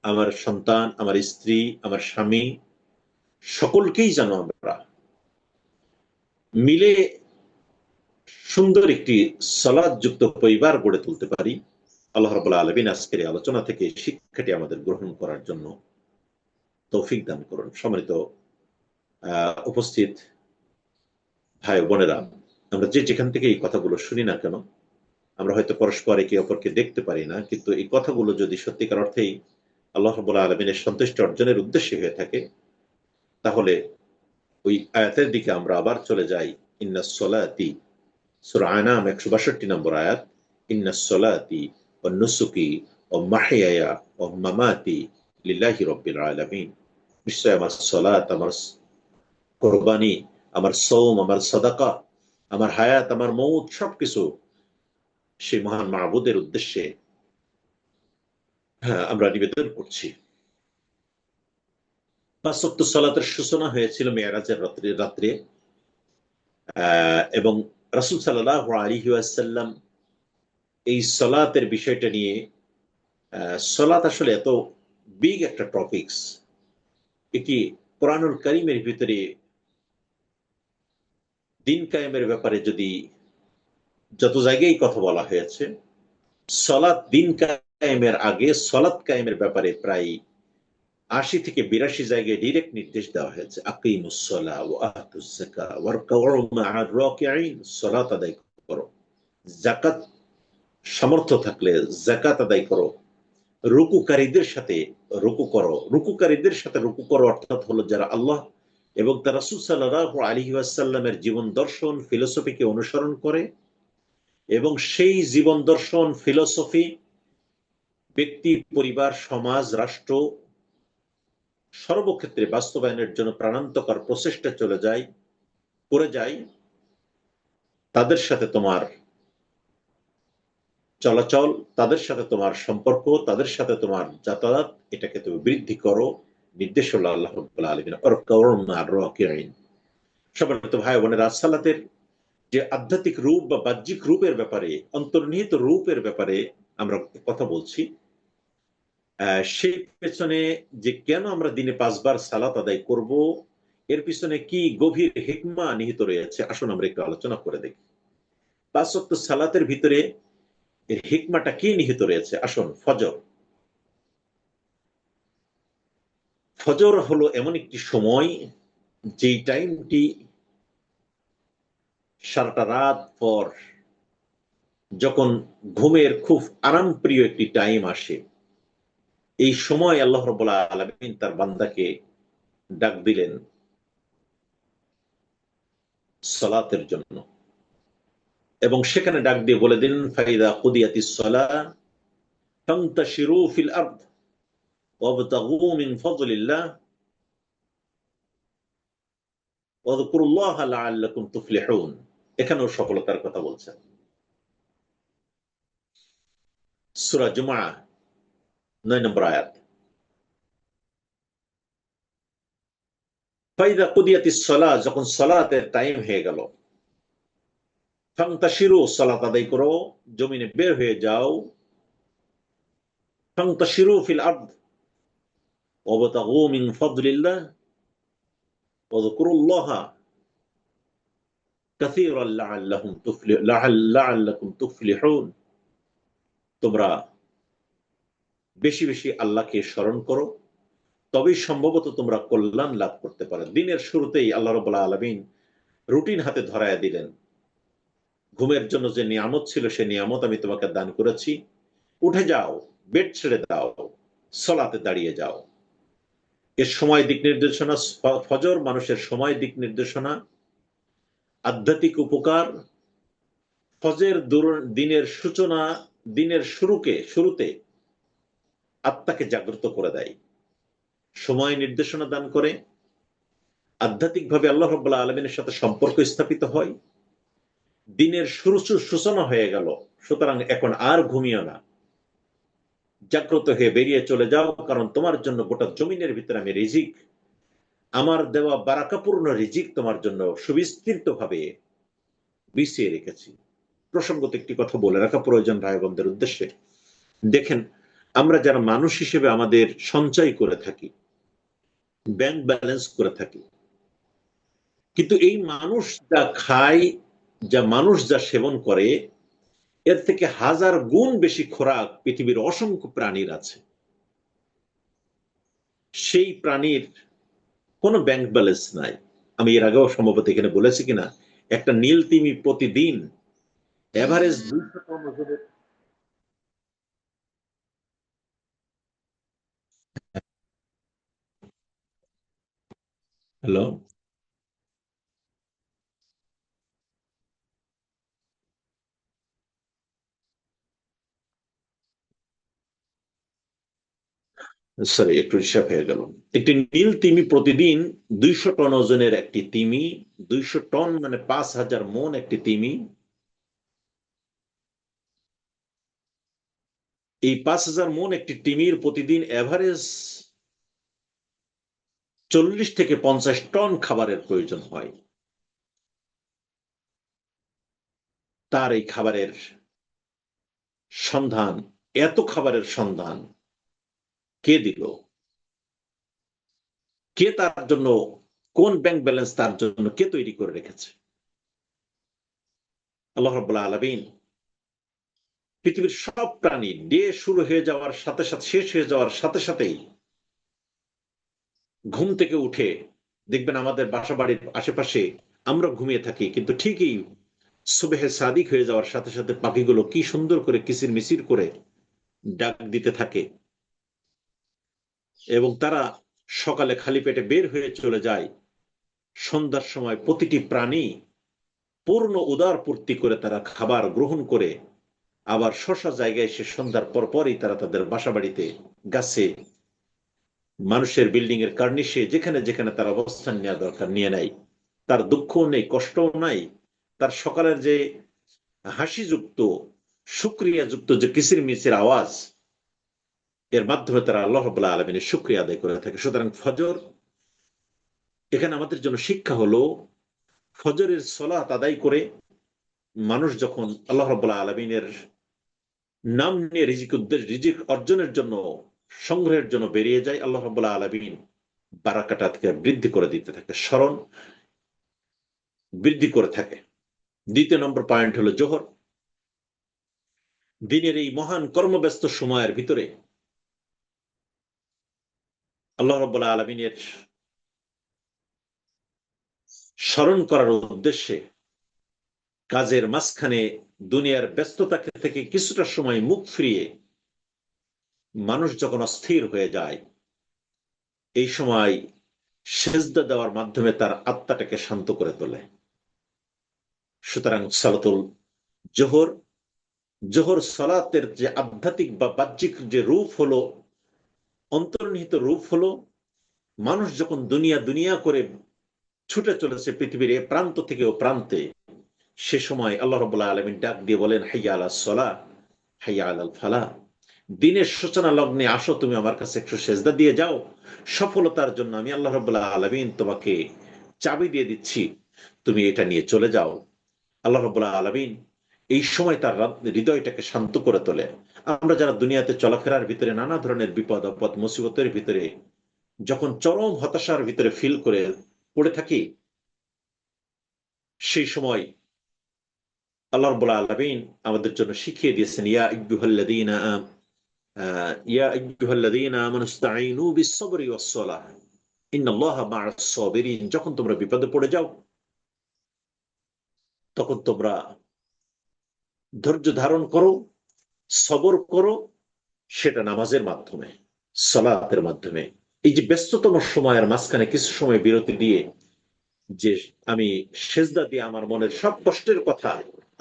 আমার সন্তান, আমার স্ত্রী, আমার স্বামী, সকলকেই যেন আমরা মিলে সুন্দর একটি সালাত যুক্ত পরিবার গড়ে তুলতে পারি। আল্লাহ রাব্বুল আলামিন আজকের আলোচনা থেকে শিক্ষাটি আমাদের গ্রহণ করার জন্য তৌফিক দান করুন। সম্মানিত উপস্থিত ভাই বোনেরা, আমরা যে যেখান থেকে এই কথাগুলো শুনি না কেন, আমরা হয়তো পরস্পর একে অপরকে দেখতে পারি না, কিন্তু এই কথাগুলো যদি সত্যিকার অর্থেই আল্লাহ রাব্বুল আলামিনের সন্তুষ্টি অর্জনের উদ্দেশ্যে হয়ে থাকে, তাহলে ওই আয়াতের দিকে আমরা আবার চলে যাই। ইন্নাস সালাতি, সূরা আনাম 162 নম্বর আয়াত, ইন্নাস সালাতি ওয়ান নুসুকি ওয়া মাহইয়ায়া ওয়া মামাতি লিল্লাহি রাব্বিল আলামিন, নিশ্চয় আমার সালাত, আমার কুরবানি, আমার সওম, আমার সাদাকা, আমার হায়াত, আমার মউত সবকিছু সেই মহান মাহবুদের উদ্দেশ্যে আমরা নিবেদন করছি। 5 ওয়াক্ত সালাতের সূচনা হয়েছিল মেরাজের রাত্রে, এবং রাসূল সাল্লাল্লাহু আলাইহি ওয়াসাল্লাম এই সালাতের বিষয়টা নিয়ে, সালাত আসলে এত বিগ একটা টপিকস, এটি কোরআনুল কারীমের ভিতরে দিন কায়েমের ব্যাপারে যদি যত জায়গায় কথা বলা হয়েছে, সালাত দিন কায়েমের আগে সালাত কায়েমের ব্যাপারে প্রায় ৮০ থেকে ৮২ জায়গায় ডিরেক্ট নির্দেশ দেওয়া হয়েছে। আকিমুস সালাহ ওয়া আতুজ যাকাত ওয়ারকাউ মা'আর রাকিঈন, সালাত আদায় করো, যাকাত সামর্থ্য থাকলে যাকাত আদায় করো, রুকুকারীদের সাথে রুকু করো। রুকুকারীদের সাথে রুকু করো অর্থাৎ হলো যারা আল্লাহ এবং তার রাসূল সাল্লাল্লাহু আলাইহি ওয়াসাল্লামের জীবন দর্শন ফিলোসফিকে অনুসরণ করে এবং সেই জীবন দর্শন ফিলোসফি ব্যক্তি, পরিবার, সমাজ, রাষ্ট্র সর্বক্ষেত্রে বাস্তবায়নের জন্য প্রাণান্তকর প্রচেষ্টা করে যায়, তাদের সাথে তোমার চলাচল, তাদের সাথে তোমার সম্পর্ক, তাদের সাথে তোমার যাতায়াত, এটাকে তুমি বৃদ্ধি করো। নির্দেশ হলো আল্লাহ রাব্বুল আলামিন। সম্মানিত ভাই বোনেরা, সালাতের যে আধ্যাত্মিক রূপ বা বাহ্যিক রূপের ব্যাপারে, অন্তর্নিহিত রূপের ব্যাপারে আমরা কথা বলছি। সেই পেছনে যে কেন আমরা দিনে 5 বার সালাত আদায় করব, এর পিছনে কি গভীর হিকমা নিহিত রয়েছে, আসুন আমরা একটু আলোচনা করে দেখি। 5 ওয়াক্ত সালাতের ভিতরে এর হিকমাটা কি নিহিত রয়েছে। আসুন, ফজর হলো এমন একটি সময় যেই টাইমটি সারাটা রাত পর যখন ঘুমের খুব আরামপ্রিয় একটি টাইম আসে, এই সময় আল্লাহ রাব্বুল আলামিন তার বান্দাকে ডাক দিলেন সালাতের জন্য, এবং সেখানে ডাক দিয়ে বলে দিলেন ফাইদা কুদিয়াতিস সালাহ ফান্তাশিরু ফিল আরদ ওয়াবতাগু মিন ফাদলিল্লাহ ওয়াযকুরুল্লাহা লাআল্লাকুম তুফলিহুন। এখানেও সফলতার কথা বলছেন। সূরা জুমআ 9 নম্বর আয়াত। ফাইদা কুদিয়াতিস সালাহ, যখন সালাতের টাইম হয়ে গেল, ফান্তাশিরু, সালাত আদায় করো, জমিনে বের হয়ে যাও, ফান্তাশিরু ফিল আরদ ওয়াবতাগু মিন ফাদলিল্লাহ ওয়াযকুরুল্লাহা কাসীরান লাআল্লাকুম তুফলিহুন। তোমরা বেশি বেশি আল্লাহকে স্মরণ করো, তবেই সম্ভবত তোমরা কল্যাণ লাভ করতে পারো। দিনের শুরুতেই আল্লাহ রাব্বুল আলামিন রুটিন হাতে ধরায়া দিলেন, ঘুমের জন্য যে নিয়ামত ছিল সে নিয়ামত আমি তোমাকে দান করেছি, উঠে যাও, বেড ছেড়ে দাও, সালাতে দাঁড়িয়ে যাও। এর সময় দিক নির্দেশনা, ফজর মানুষের সময় দিক নির্দেশনা, আধ্যাত্মিক উপকার। ফজর দিনের সূচনা, দিনের শুরুতে আত্মাকে জাগ্রত করে দেয়, সময় নির্দেশনা দান করে, আধ্যাত্মিকভাবে আল্লাহ রাব্বুল আলামিনের সাথে সম্পর্ক স্থাপিত হয়। দিনের সূচনা হয়ে গেল, সুতরাং এখন আর ঘুমিও না, জাগ্রত হয়ে বেরিয়ে চলে যাও, কারণ তোমার জন্য গোটা জমিনের ভিতরে আমি রিজিক, আমার দেওয়া বারাকাপূর্ণ রিজিক তোমার জন্য সুবিস্তৃত ভাবে বিছিয়ে রেখেছি। প্রসঙ্গত একটি কথা বলে রাখা প্রয়োজন ভাই বোনদের উদ্দেশ্যে। দেখেন, আমরা যারা মানুষ হিসেবে আমাদের সঞ্চয় করে থাকি, ব্যাংক ব্যালেন্স করে থাকি, কিন্তু এই মানুষ যা খায়, মানুষ যা সেবন করে, এর থেকে 1000 গুণ বেশি খোরাক পৃথিবীর অসংখ্য প্রাণীর আছে। সেই প্রাণীর কোনো ব্যাংক ব্যালেন্স নাই। আমি এর আগেও সম্ভবত এখানে বলেছি কিনা, একটা নীল তিমি প্রতিদিন এভারেজ 200 টন ওজনের। হ্যালো, সরি, একটু রিসার্ভ হয়ে গেল। একটি নীল তিমি প্রতিদিন 200 টন ওজনের একটি তিমি, 200 টন মানে 5000 মন একটি তিমি এই 5,000 মণ একটি টিমির প্রতিদিন এভারেজ 40 থেকে 50 টন খাবারের প্রয়োজন হয়। তার এই খাবারের সন্ধান, এত খাবারের সন্ধান কে দিল? কে তার জন্য, কোন ব্যাংক ব্যালেন্স তার জন্য কে তৈরি করে রেখেছে? আল্লাহ রাব্বুল আলামিন পৃথিবীর সব প্রাণী ডে শুরু হয়ে যাওয়ার সাথে সাথে, শেষ হয়ে যাওয়ার সাথে সাথেই ঘুম থেকে উঠে দেখবেন আমাদের বাসা বাড়ির আশেপাশে আমরা ঘুমিয়ে থাকি, কিন্তু ঠিকই সুবহে সাদিক হয়ে যাওয়ার সাথে সাথে পাখিগুলো কি সুন্দর করে কিচির মিচির করে ডাক দিতে থাকে, এবং তারা সকালে খালি পেটে বের হয়ে চলে যায়। সন্ধ্যার সময় প্রতিটি প্রাণী পূর্ণ উদার পূর্তি করে তারা খাবার গ্রহণ করে আবার শশা জায়গায় সে সন্ধ্যার পরপরই তারা তাদের বাসা বাড়িতে, গাছে, মানুষের বিল্ডিং এর কার্নিশে, যেখানে যেখানে তার অবস্থান নেওয়া দরকার নিয়ে নেয়। তার দুঃখও নেই, কষ্টও নাই। তার সকালের যে হাসিযুক্ত, শুকরিয়াযুক্ত যে কিসির মিচির আওয়াজ, এর মাধ্যমে তারা আল্লাহ রাব্বুল আলামিনের শুকরিয়া আদায় করে থাকে। সুতরাং ফজর, এখানে আমাদের জন্য শিক্ষা হলো, ফজরের সালাত আদায় করে মানুষ যখন আল্লাহ রাব্বুল আলামিনের নাম নিয়ে রিজিক অর্জনের জন্য, সংগ্রহের জন্য বেরিয়ে যায়, আল্লাহ রাব্বুল আলামিন বারাকাটা থেকে বৃদ্ধি করে দিতে থাকে, স্মরণ বৃদ্ধি করে থাকে। দ্বিতীয় নম্বর পয়েন্ট হলো জোহর। দিনের এই মহান কর্মব্যস্ত সময়ের ভিতরে আল্লাহ রাব্বুল আলামিনের স্মরণ করার উদ্দেশ্যে কাজের মাঝখানে দুনিয়ার ব্যস্ততা থেকে কিছুটা সময় মুখ ফিরিয়ে মানুষ যখন অস্থির হয়ে যায়, এই সময় সেজদা দেওয়ার মাধ্যমে তার আত্মাটাকে শান্ত করে তোলে। সুতরাং সালাতুল জোহর, জোহর সালাতের যে আধ্যাত্মিক বা বাহ্যিক যে রূপ হলো, অন্তর্নিহিত রূপ হলো, মানুষ যখন দুনিয়া দুনিয়া করে ছুটে চলেছে পৃথিবীর এ প্রান্ত থেকে ও প্রান্তে, সে সময় আল্লাহ রাব্বুল আলামিন ডাক দিয়ে বলেন, হাইয়া আলাস সালাহ, হাইয়া আলাল ফালাহ। দিনের সূচনা লগ্নে আসো, তুমি আমার কাছে একটু সেজদা দিয়ে যাও। সফলতার জন্য আমি আল্লাহ রাব্বুল আলামিন তোমাকে চাবি দিয়ে দিচ্ছি, তুমি এটা নিয়ে চলে যাও। আল্লাহ রাব্বুল আলামিন এই সময় তার হৃদয়টাকে শান্ত করে তোলে। আমরা যারা দুনিয়াতে চলাফেরার ভিতরে নানা ধরনের বিপদ আপদ মুসিবতের ভিতরে যখন চরম হতাশার ভিতরে ফিল করে পড়ে থাকি, সেই সময় আল্লাহ রাব্বুল আলামিন আমাদের জন্য শিখিয়ে দিয়েছেন, ইয়া আইয়ুহাল্লাযীনা আমানু ইসতাঈনু বিস-সাবরি ওয়াস-সালাহ ইন্নাল্লাহা মা'আস সাবিরিন। যখন তোমরা বিপদে পড়ে যাও, তখন তোমরা ধৈর্য ধারণ করো, সবর করো, সেটা নামাজের মাধ্যমে, সালাতের মাধ্যমে। এই যে ব্যস্ততম সময়ের মাঝখানে কিছু সময় বিরতি দিয়ে যে আমি সেজদা দিয়ে আমার মনের সব কষ্টের কথা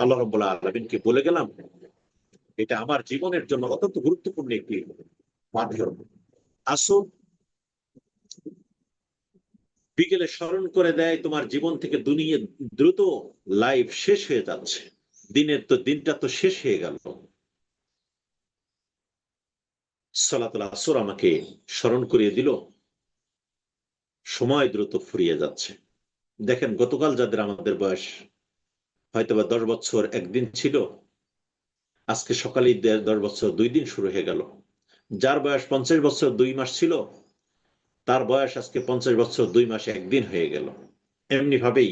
আল্লাহ রাব্বুল আলামিনকে বলে গেলাম, এটা আমার জীবনের জন্য অত্যন্ত গুরুত্বপূর্ণ একটি মাধ্যম। আসো, বিকেলে স্মরণ করে দেয় তোমার জীবন থেকে দুনিয়া দ্রুত লাইফ শেষ হয়ে যাচ্ছে, দিনটা তো শেষ হয়ে গেল। সালাতুল আসর আমাকে স্মরণ করিয়ে দিল সময় দ্রুত ফুরিয়ে যাচ্ছে। দেখেন, গতকাল যাদের আমাদের বয়স হয়তোবা 10 বছর একদিন ছিল, আজকে সকালেই 10 বছর 2 দিন শুরু হয়ে গেল। যার বয়স 50 বছর 2 মাস ছিল, তার বয়স আজকে 50 বছর 2 মাস একদিন হয়ে গেল। এমনি ভাবেই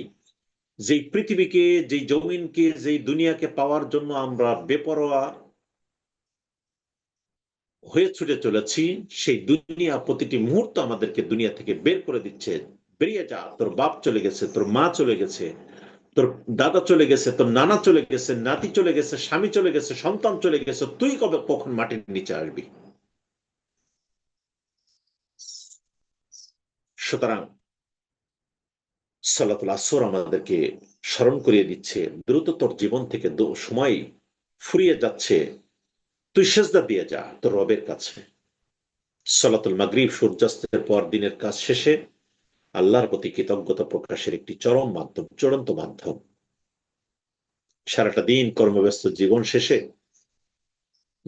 যেই পৃথিবীকে, যেই জমিনকে, যেই দুনিয়াকে পাওয়ার জন্য আমরা বেপরোয়া হয়ে ছুটে চলেছি, সেই দুনিয়া প্রতিটি মুহূর্ত আমাদেরকে দুনিয়া থেকে বের করে দিচ্ছে। বেরিয়ে যা, তোর বাপ চলে গেছে, তোর মা চলে গেছে, তোর দাদা চলে গেছে, তোর নানা চলে গেছে, নাতি চলে গেছে, স্বামী চলে গেছে, সন্তান চলে গেছে, তুই কবে কখন মাটির নিচে আসবি? সুতরাং সালাতুল আসর আমাদেরকে স্মরণ করিয়ে দিচ্ছে, দ্রুত তোর জীবন থেকে সময় ফুরিয়ে যাচ্ছে, তুই সেজদা দিয়ে যা তোর রবের কাছে। সালাতুল মাগরিব, সূর্যাস্তের পর দিনের কাজ শেষে আল্লাহর প্রতি কৃতজ্ঞতা প্রকাশের একটি চরম মাধ্যম, চূড়ান্ত মাধ্যম। সারাটা দিন কর্মব্যস্ত জীবন শেষে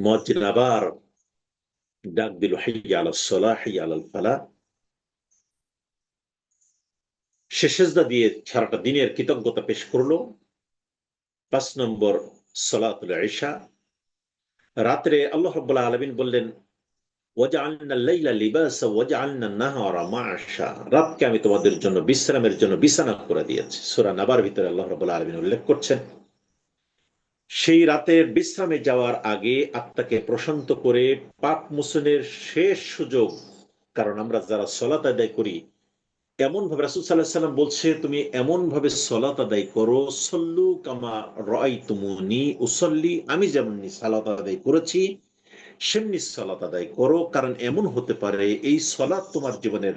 মুয়াজ্জিন আবার ডাক দিল, হাইয়া আলাস সালাহ হাইয়া আলাল ফালাহ। সে সেজদা দিয়ে সারাটা দিনের কৃতজ্ঞতা পেশ করলো। 5 নম্বর সালাতুল ইশা। রাত্রে আল্লাহ রাব্বুল আলামিন বললেন, ওয়াজআলনা লাইলা লিবাসা ওয়াজআলনা নাহারা মাআশা। রাতকে আমি তোমাদের জন্য বিশ্রামের জন্য বিছানা করে দিয়েছি। সূরা নাবার ভিতরে আল্লাহ রাব্বুল আলামিন উল্লেখ করছেন, সেই রাতের বিশ্রামে যাওয়ার আগে আত্মাকে প্রশান্ত করে পাপ মোচনের শেষ সুযোগ। কারণ আমরা যারা সালাত আদায় করি, এমন ভাবে রাসূল সাল্লাল্লাহু আলাইহি ওয়াসাল্লাম বলছে, তুমি এমন ভাবে সালাত আদায় করো, সল্লু কামা রাআইতুমুনি উসাল্লি, আমি যেমন সালাত আদায় করেছি সেমনি সালাত আদায় করো। কারণ এমন হতে পারে এই সালাত তোমার জীবনের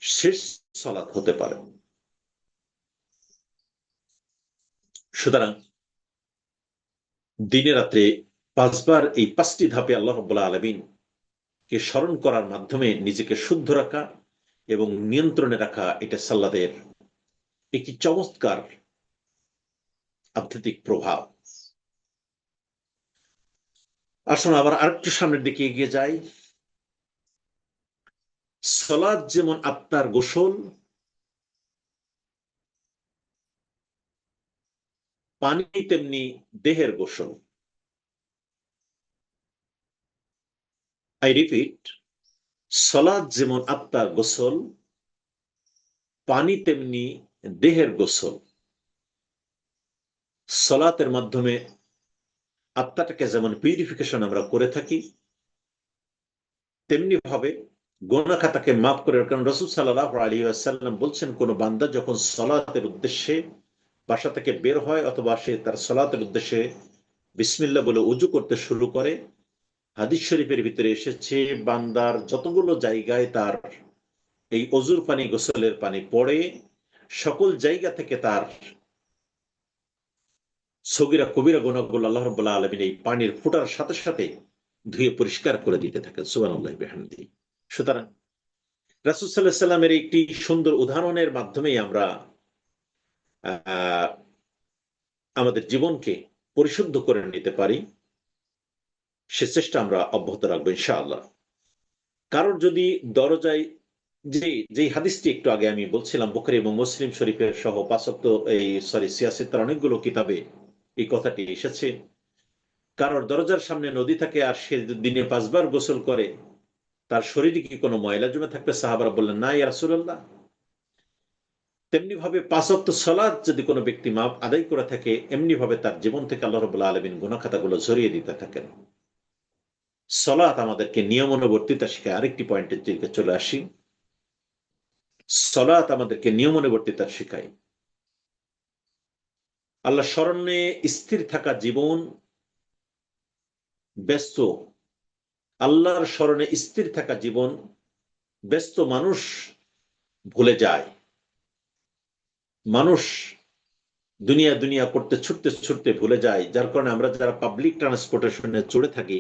শেষ সালাত হতে পারে। সুতরাং দিনে রাত্রে 5 বার এই 5টি ধাপে আল্লাহ রাব্বুল আলামিন কে স্মরণ করার মাধ্যমে নিজেকে শুদ্ধ রাখা এবং নিয়ন্ত্রণে রাখা, এটা সালাতের একটি চমৎকার আধ্যাত্মিক প্রভাব। আসুন আবার আরেকটু সামনের দিকে এগিয়ে যাই। সালাত যেমন আত্মার গোসল, পানি তেমনি দেহের গোসল। আই রিপিট, সালাত যেমন আত্মার গোসল, পানি তেমনি দেহের গোসল। সালাতের মাধ্যমে আত্মাটাকে যেমন পিউরিফিকেশন আমরা করে থাকি, তেমনি ভাবে গুনাহ খাতাকে মাফ করে। কারণ রাসূল সাল্লাল্লাহু আলাইহি ওয়াসাল্লাম বলছেন, কোন বান্দা যখন সালাতের উদ্দেশ্যে বাসা থেকে বের হয় অথবা সে তার সালাতের উদ্দেশ্যে বিসমিল্লাহ বলে উযু করতে শুরু করে, হাদিস শরীফের ভিতরে এসেছে, বান্দার যতগুলো জায়গায় তার এই অজুর পানি গোসলের পানি পড়ে, সকল জায়গা থেকে তার সগীরা কবিরা গুনাহগুলো আল্লাহ রাব্বুল আলামিন এই পানির ফোঁটার সাথে সাথে ধুয়ে পরিষ্কার করে দিতে থাকেন। সুবহানাল্লাহি ওয়া বিহামদিহি। সুতরাং রাসূল সাল্লাল্লাহু আলাইহি ওয়াসাল্লামের একটি সুন্দর উদাহরণের মাধ্যমেই আমরা আমাদের জীবনকে পরিশুদ্ধ করে নিতে পারি, সে চেষ্টা আমরা অব্যাহত রাখবো ইনশাআল্লাহ। কারোর যদি দরজায় যে হাদিসটি একটু আগে আমি বলছিলাম, বুখারী এবং মুসলিম শরীফের সহ সিয়াসিত্তার অনেকগুলো কিতাবে এই কথাটি এসেছে, কারোর দরজার সামনে নদী থাকে আর সে দিনে 5 বার গোসল করে, তার শরীরে কি কোনো ময়লা জমে থাকবে? সাহাবারা বললেন, না ইয়া রাসূলুল্লাহ। তেমনি ভাবে 5 ওয়াক্ত সালাত যদি কোনো ব্যক্তি মাপ আদায় করে থাকে, এমনি ভাবে তার জীবন থেকে আল্লাহ রাব্বুল আলামিন গুনাহ খাতাগুলো ঝরিয়ে দিতে থাকেন। সালাত আমাদেরকে নিয়মানুবর্তিতা শেখায়। আরেকটি পয়েন্টের দিকে চলে আসি। সালাত আমাদেরকে নিয়মানুবর্তিতা শেখায়। আল্লাহ স্মরণে স্থির থাকা জীবন ব্যস্ত, আল্লাহর স্মরণে স্থির থাকা জীবন ব্যস্ত মানুষ ভুলে যায়। মানুষ দুনিয়া দুনিয়া করতে ছুটতে ছুটতে ভুলে যায়, যার কারণে আমরা যারা পাবলিক ট্রান্সপোর্টেশনে চড়ে থাকি,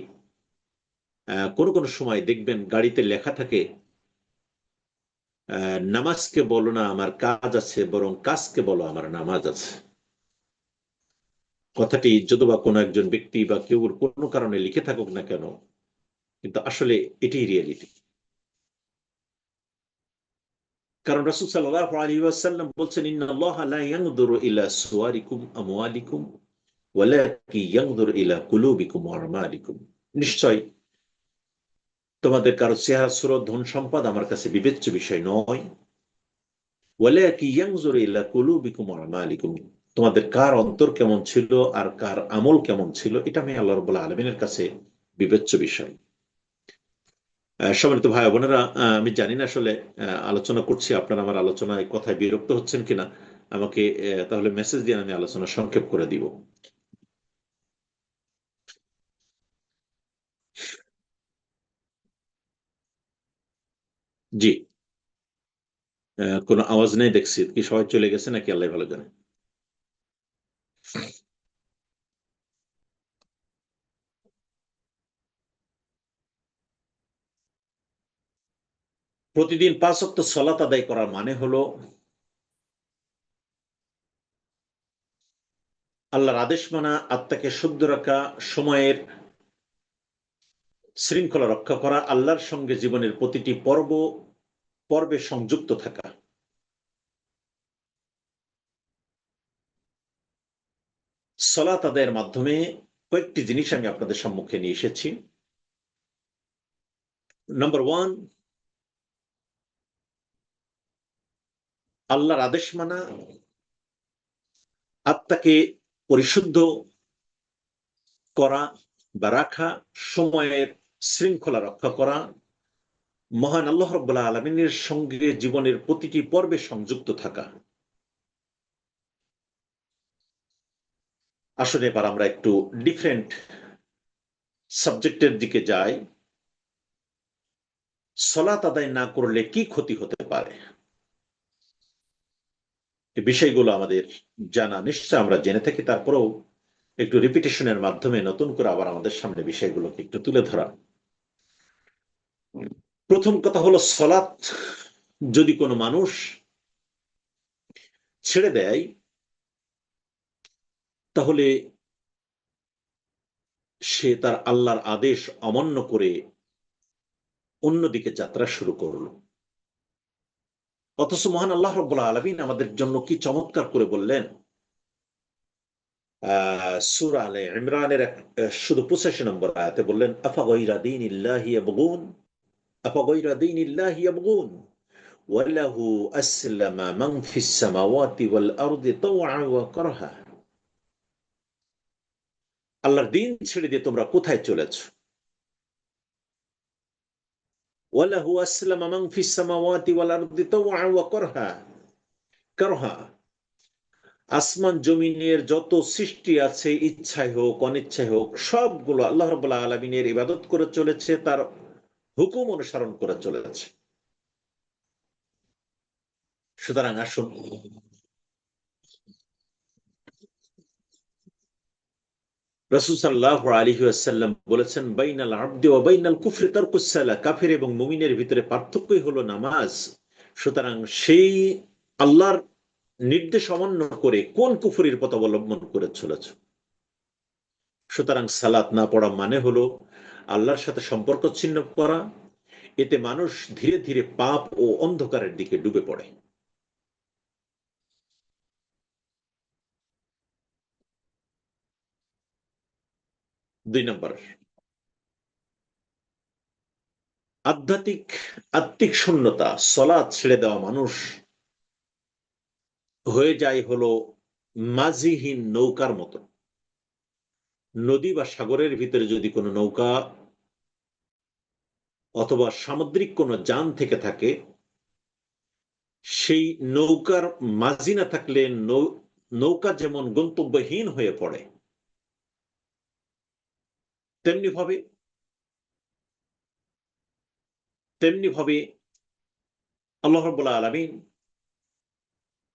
কোনো কোনো সময় দেখবেন গাড়িতে লেখা থাকে, নামাজকে বলো না আমার কাজ আছে, বরং কাজকে বলো আমার নামাজ আছে। কথাটি যদিবা কোনো একজন ব্যক্তি বা কেউ কোনো কারণে লিখে থাকুক না কেন, কিন্তু আসলে এটাই রিয়েলিটি। কারণ রাসূল সাল্লাল্লাহু আলাইহি ওয়াসাল্লাম বলছেন, ইন্নাল্লাহা লা ইয়ানজুরু ইলা সুওয়ারিকুম আমওয়ালিকুম ওয়ালাকিন ইয়ানজুরু ইলা কুলুবিকুম ওয়া আমালিকুম। নিশ্চয় তোমাদের কারো চেহারা সুরত ধন সম্পদ আমার কাছে বিবেচ্য বিষয় নয়, ওয়ালাকিন ইয়ানজুরু ইলা কুলুবিকুম ওয়া আমালিকুম। তোমাদের কার অন্তর কেমন ছিল আর কার আমল কেমন ছিল, এটা আমি আল্লাহ রাব্বুল আলামিনের কাছে বিবেচ্য বিষয়। সম্মানিত ভাই বোনেরা, আমি জানি না আসলে আলোচনা করছি, আপনারা আমার আলোচনায় কথায় বিরক্ত হচ্ছেন কিনা। আমাকে তাহলে মেসেজ দিয়ে আমি আলোচনা সংক্ষেপ করে দিব। জি, কোনো আওয়াজ নেই দেখছি, কি সবাই চলে গেছে নাকি আল্লাহ ভালো জানে। প্রতিদিন 5 ওয়াক্ত সালাত আদায় করার মানে হলো আল্লাহর আদেশ মানা, আত্মাকে শুদ্ধ রাখা, সময়ের শৃঙ্খলা রক্ষা করা, আল্লাহর সঙ্গে জীবনের প্রতিটি পর্বে সংযুক্ত থাকা। সালাত আদায়ের মাধ্যমে কয়েকটি জিনিস আমি আপনাদের সম্মুখে নিয়ে এসেছি। নাম্বার 1, আল্লাহর আদেশ মানা, আত্মাকে পরিশুদ্ধ করা বা রাখা, সময়ের শৃঙ্খলা রক্ষা করা, মহান আল্লাহ রাব্বুল আলামিনের সঙ্গে জীবনের প্রতিটি পর্বে সংযুক্ত থাকা। আসলে এবার আমরা একটু ডিফারেন্ট সাবজেক্টের দিকে যাই। সালাত আদায় না করলে কি ক্ষতি হতে পারে, এই বিষয়গুলো আমাদের জানা নিশ্চয় আমরা জেনে থাকি, তারপরেও একটু রিপিটেশনের মাধ্যমে নতুন করে আবার আমাদের সামনে বিষয়গুলোকে একটু তুলে ধরা। প্রথম কথা হলো, সালাত যদি কোনো মানুষ ছেড়ে দেয় তাহলে সে তার আল্লাহর আদেশ অমান্য করে অন্যদিকে যাত্রা শুরু করলো। অথচ মহান আল্লাহ রাব্বুল আলামিন আমাদের জন্য কি চমৎকার করে বললেন, সূরা আলে ইমরানের শুধু 85 নম্বর আয়াতে বললেন, আফাগাইরা দীনিল্লাহি ইয়াবগুন, আফাগাইরা দীনিল্লাহি ইয়াবগুন ওয়ালাহু আসলামা মান ফিস সামাওয়াতি ওয়াল আরদি তাওআন ওয়া কারহা। আল্লাহর দ্বীন ছেড়ে দিয়ে তোমরা কোথায় চলেছো? ওয়ালাহু আসলামা মান ফিস সামাওয়াতি ওয়াল আরদি তাওআন ওয়া কারহা। আসমান জমিনের যত সৃষ্টি আছে, ইচ্ছায় হোক অনিচ্ছায় হোক, সবগুলো আল্লাহ রাব্বুল আলামিনের ইবাদত করে চলেছে, তার হুকুম অনুসরণ করে চলেছে। সুতরাং আসুন, রাসূল সাল্লাল্লাহু আলাইহি ওয়াসাল্লাম বলেছেন, বাইনাল আবদি ওয়া বাইনাল কুফরি তারকুস সালাহ, কাফের এবং মুমিনের ভিতরে পার্থক্যই হলো নামাজ। সুতরাং সেই আল্লাহর নির্দেশ অমান্য করে কোন কুফরির পথ অবলম্বন করে চলেছ? সুতরাং সালাত না পড়া মানে হলো আল্লাহর সাথে সম্পর্ক ছিন্ন করা। এতে মানুষ ধীরে ধীরে পাপ ও অন্ধকারের দিকে ডুবে পড়ে। 2 নম্বর, আত্মিক শূন্যতা। সালাত ছেড়ে দেওয়া মানুষ হয়ে যায় হলো মাঝিহীন নৌকার মতো। নদী বা সাগরের ভিতরে যদি কোনো নৌকা অথবা সামুদ্রিক কোনো যান থেকে থাকে, সেই নৌকার মাঝি না থাকলে নৌকা যেমন গন্তব্যহীন হয়ে পড়ে, তেমনি ভাবে আল্লাহ রাব্বুল আলামিন